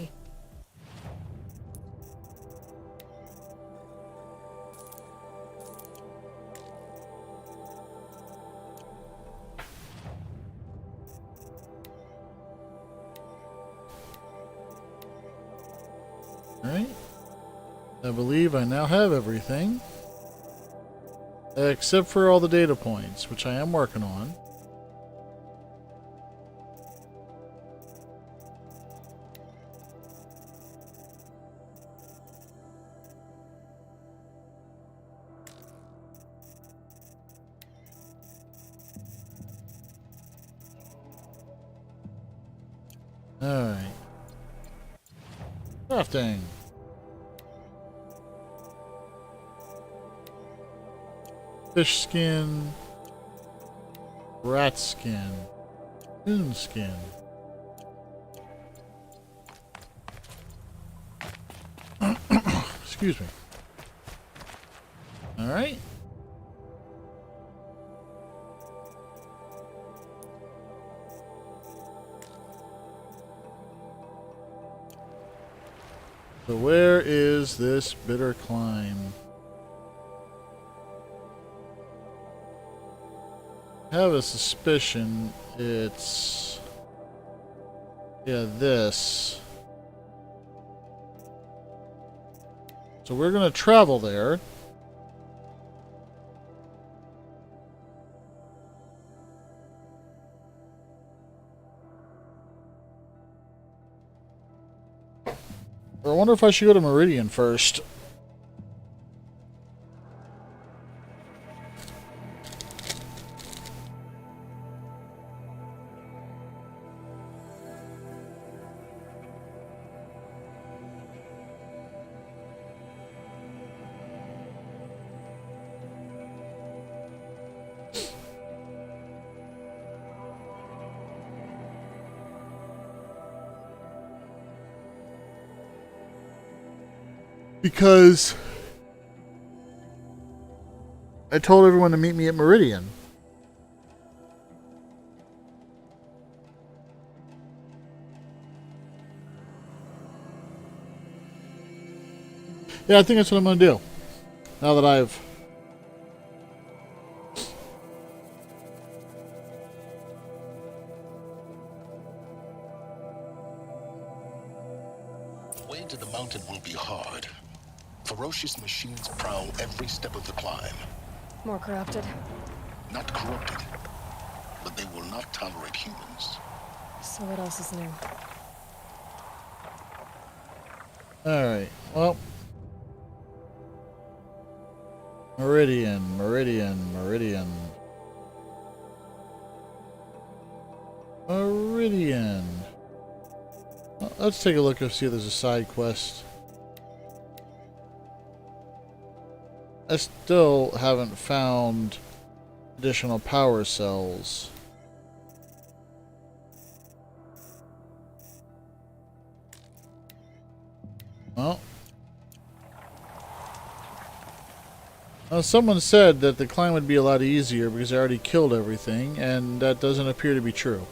Alright. I believe I now have everything. Except for all the data points, which I am working on. Alright. Crafting. Fish skin. Rat skin. Coon skin. Excuse me. Alright. So where is this bitter climb? I have a suspicion it's... yeah, this. So we're going to travel there. I wonder if I should go to Meridian first. Because I told everyone to meet me at Meridian. Yeah, I think that's what I'm going to do. Now that I've...
way to the mountain will be hard. Ferocious machines prowl every step of the climb.
More corrupted.
Not corrupted, but they will not tolerate humans.
So what else is new?
Alright, well. Meridian. Meridian. Well, let's take a look and see if there's a side quest. I still haven't found additional power cells. Well, someone said that the climb would be a lot easier because I already killed everything, and that doesn't appear to be true.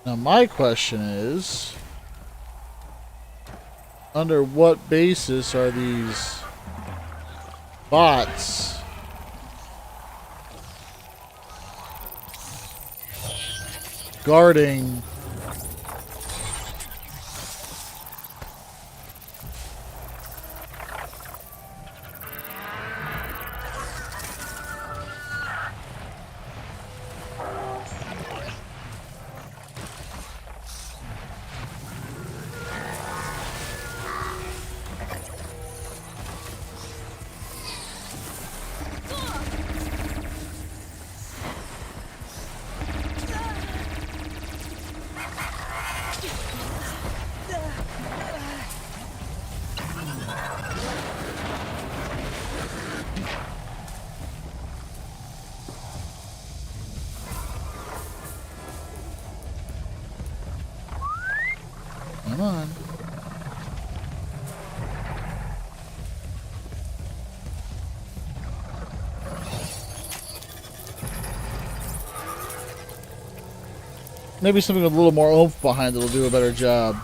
Now my question is, under what basis are these bots guarding Come on. Maybe something with a little more oomph behind it will do a better job.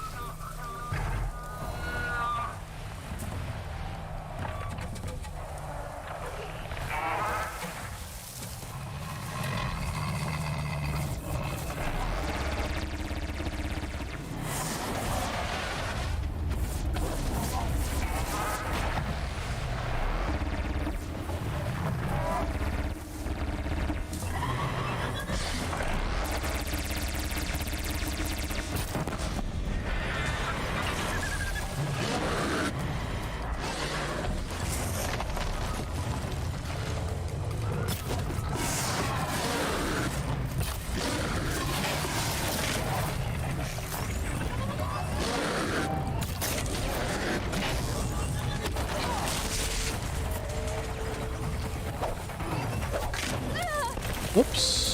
Whoops.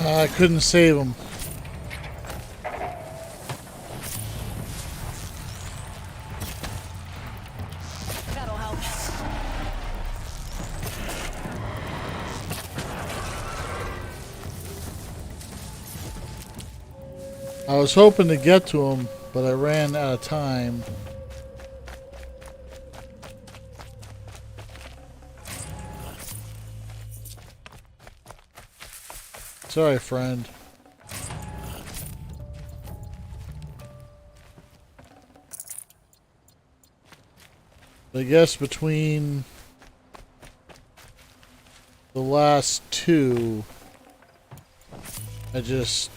I couldn't save him.
That'll help.
I was hoping to get to him, but I ran out of time. Sorry, friend. I guess between the last two, I just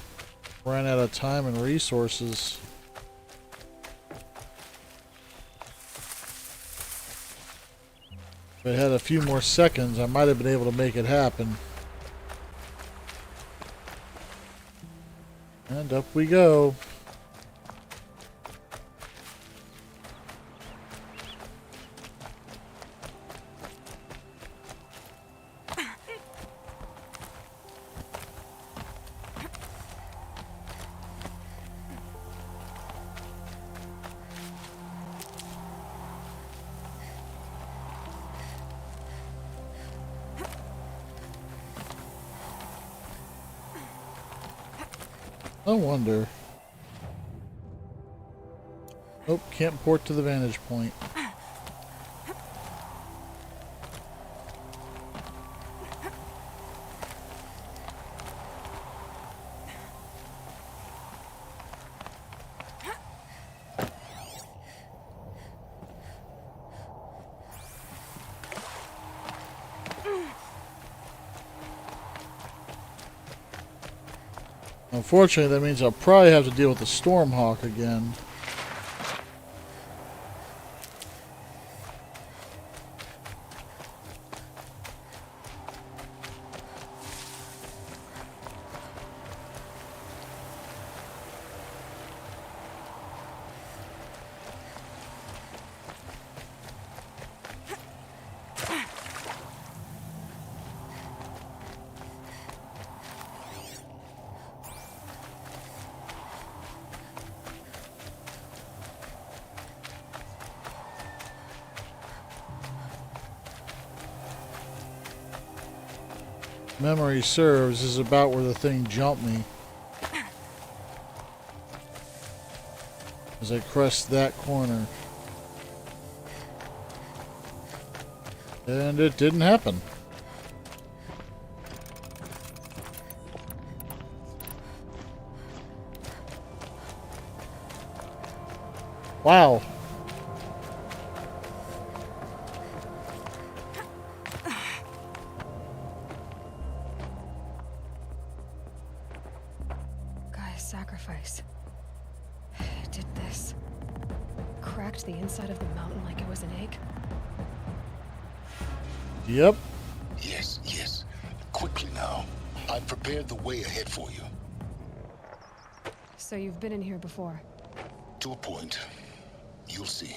ran out of time and resources. If I had a few more seconds, I might have been able to make it happen. And up we go. No wonder. Nope, can't port to the vantage point. Unfortunately, that means I'll probably have to deal with the Stormhawk again. Memory serves is about where the thing jumped me. As I crest that corner. And it didn't happen. Wow.
Sacrifice. It did this. Cracked the inside of the mountain like it was an egg.
Yep.
Yes, yes. Quickly now. I've prepared the way ahead for you.
So you've been in here before?
To a point. You'll see.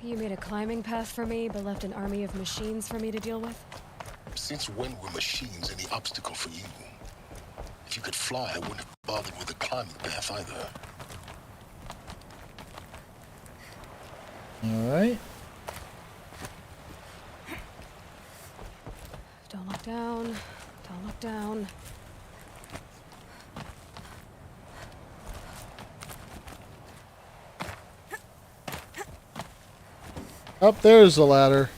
You made a climbing path for me, but left an army of machines for me to deal with?
Since when were machines any obstacle for you? If you could fly, I wouldn't have bothered with the climbing path either.
Alright.
Don't look down. Don't look down.
Up there's the ladder.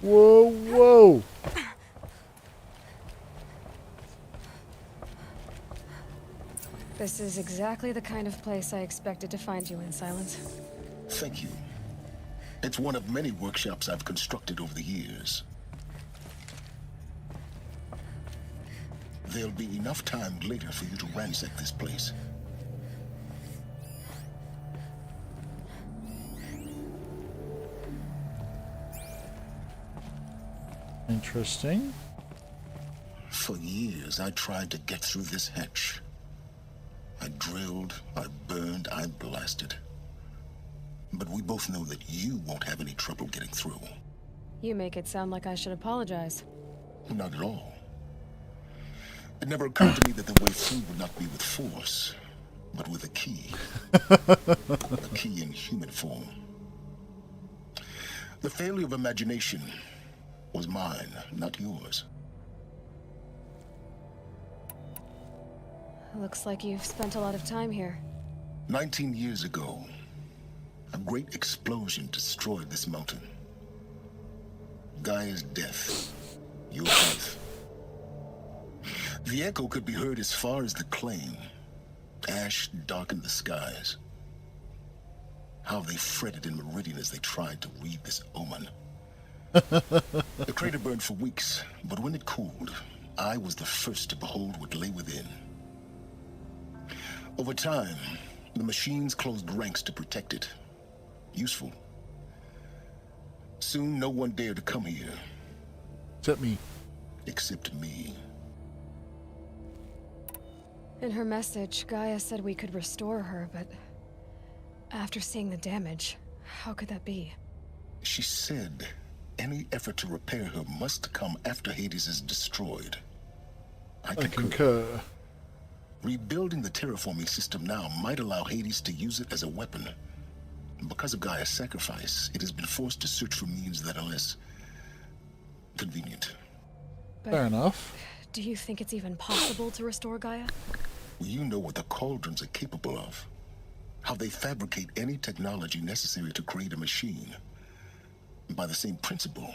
Whoa, whoa.
This is exactly the kind of place I expected to find you in, Silence.
Thank you. It's one of many workshops I've constructed over the years. There'll be enough time later for you to ransack this place.
Interesting.
For years, I tried to get through this hatch. I drilled, I burned, I blasted. But we both know that you won't have any trouble getting through.
You make it sound like I should apologize.
Not at all. It never occurred to me that the way through would not be with force, but with a key. A key in human form. The failure of imagination was mine, not yours.
Looks like you've spent a lot of time here.
19 years ago, A great explosion destroyed this mountain. Gaia's death, your birth. The echo could be heard as far as the claim. Ash darkened the skies. How they fretted in Meridian as they tried to read this omen. The crater burned for weeks, but when it cooled, I was the first to behold what lay within. Over time, the machines closed ranks to protect it. Useful. Soon, no one dared to come here.
Except me.
Except me.
In her message, Gaia said we could restore her, but after seeing the damage, how could that be?
She said any effort to repair her must come after Hades is destroyed. I concur. Rebuilding the terraforming system now might allow Hades to use it as a weapon. Because of Gaia's sacrifice, it has been forced to search for means that are less convenient.
But
fair enough.
Do you think it's even possible to restore Gaia?
Well, you know what the Cauldrons are capable of. How they fabricate any technology necessary to create a machine. By the same principle,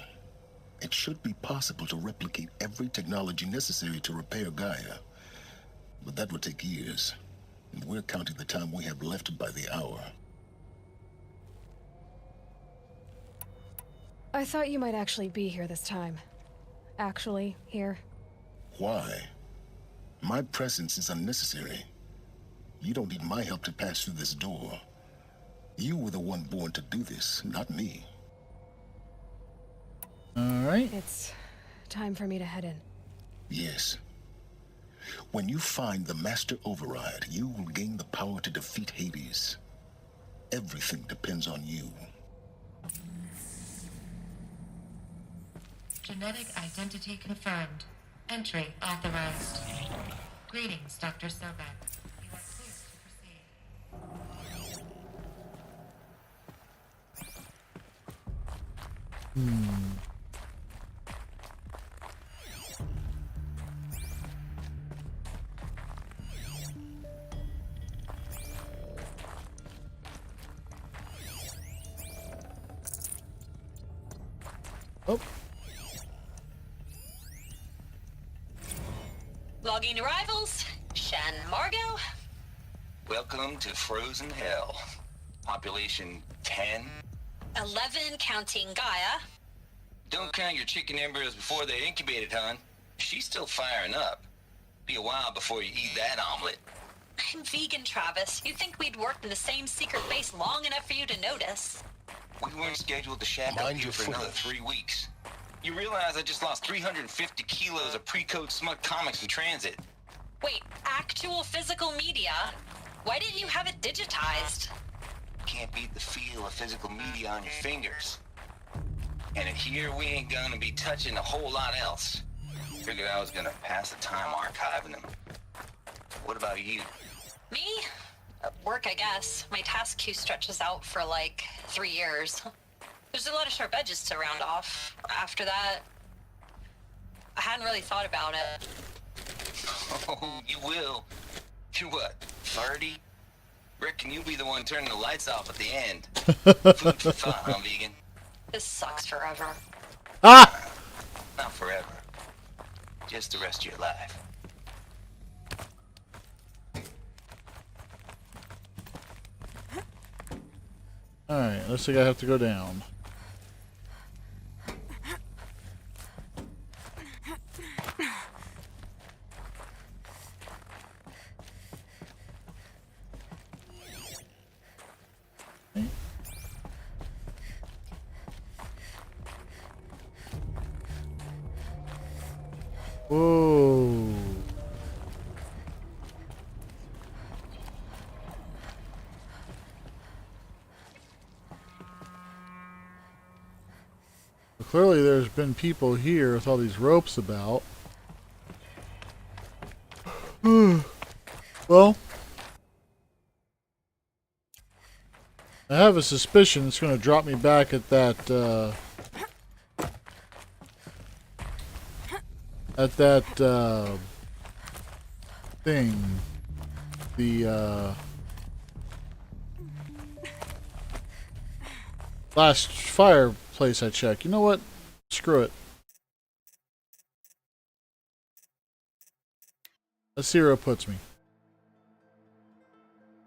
it should be possible to replicate every technology necessary to repair Gaia. But that would take years, and we're counting the time we have left by the hour.
I thought you might actually be here this time. Actually, here.
Why? My presence is unnecessary. You don't need my help to pass through this door. You were the one born to do this, not me.
Alright.
It's time for me to head in.
Yes. When you find the Master Override, you will gain the power to defeat Hades. Everything depends on you.
Genetic identity confirmed. Entry authorized. Greetings, Dr. Sobek. You are clear to proceed.
Oh.
Logging arrivals. Shen Margot.
Welcome to Frozen Hell. Population 10.
11 counting Gaia.
Don't count your chicken embryos before they're incubated, hon. She's still firing up. Be a while before you eat that omelet.
I'm vegan, Travis. You'd think we'd worked in the same secret base long enough for you to notice.
We weren't scheduled to shack up here for another 3 weeks. You realize I just lost 350 kilos of pre-code smug comics in transit.
Wait, actual physical media? Why didn't you have it digitized?
Can't beat the feel of physical media on your fingers. And in here, we ain't gonna be touching a whole lot else. Figured I was gonna pass the time archiving them. What about you?
Me? Work, I guess. My task queue stretches out for like 3 years. There's a lot of sharp edges to round off. After that, I hadn't really thought about it.
Oh, you will. You're what, 30? Reckon you'll be the one turning the lights off at the end. Food for thought, huh, vegan?
This sucks forever.
Ah!
Not forever. Just the rest of your life.
Alright, looks like I have to go down. Whoa. Clearly there's been people here with all these ropes about. Well, I have a suspicion it's going to drop me back at that thing. The last fireplace I checked. You know what? Screw it. Let's see where it puts me.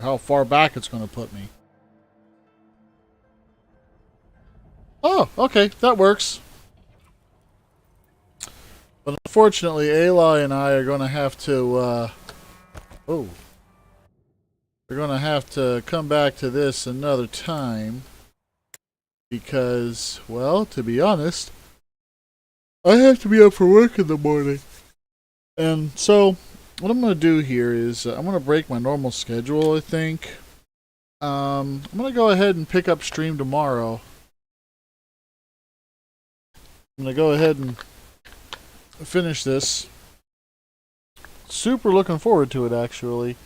How far back it's going to put me. Oh, okay. That works. But unfortunately, Aloy and I are going to have to, we're going to have to come back to this another time. Because, well, to be honest, I have to be up for work in the morning. And so, what I'm going to do here is, I'm going to break my normal schedule, I think. I'm going to go ahead and pick up stream tomorrow. I'm going to go ahead and finish this. Super looking forward to it, actually.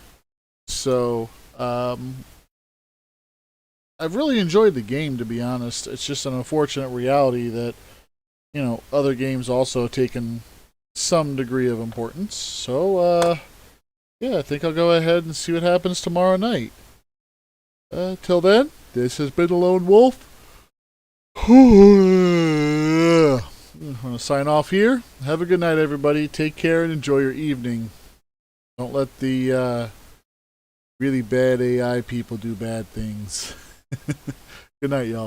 So, I've really enjoyed the game, to be honest. It's just an unfortunate reality that, you know, other games also have taken some degree of importance. So, yeah, I think I'll go ahead and see what happens tomorrow night. Till then, this has been the Lone Wolf. I'm going to sign off here. Have a good night, everybody. Take care and enjoy your evening. Don't let the really bad AI people do bad things. Good night, y'all.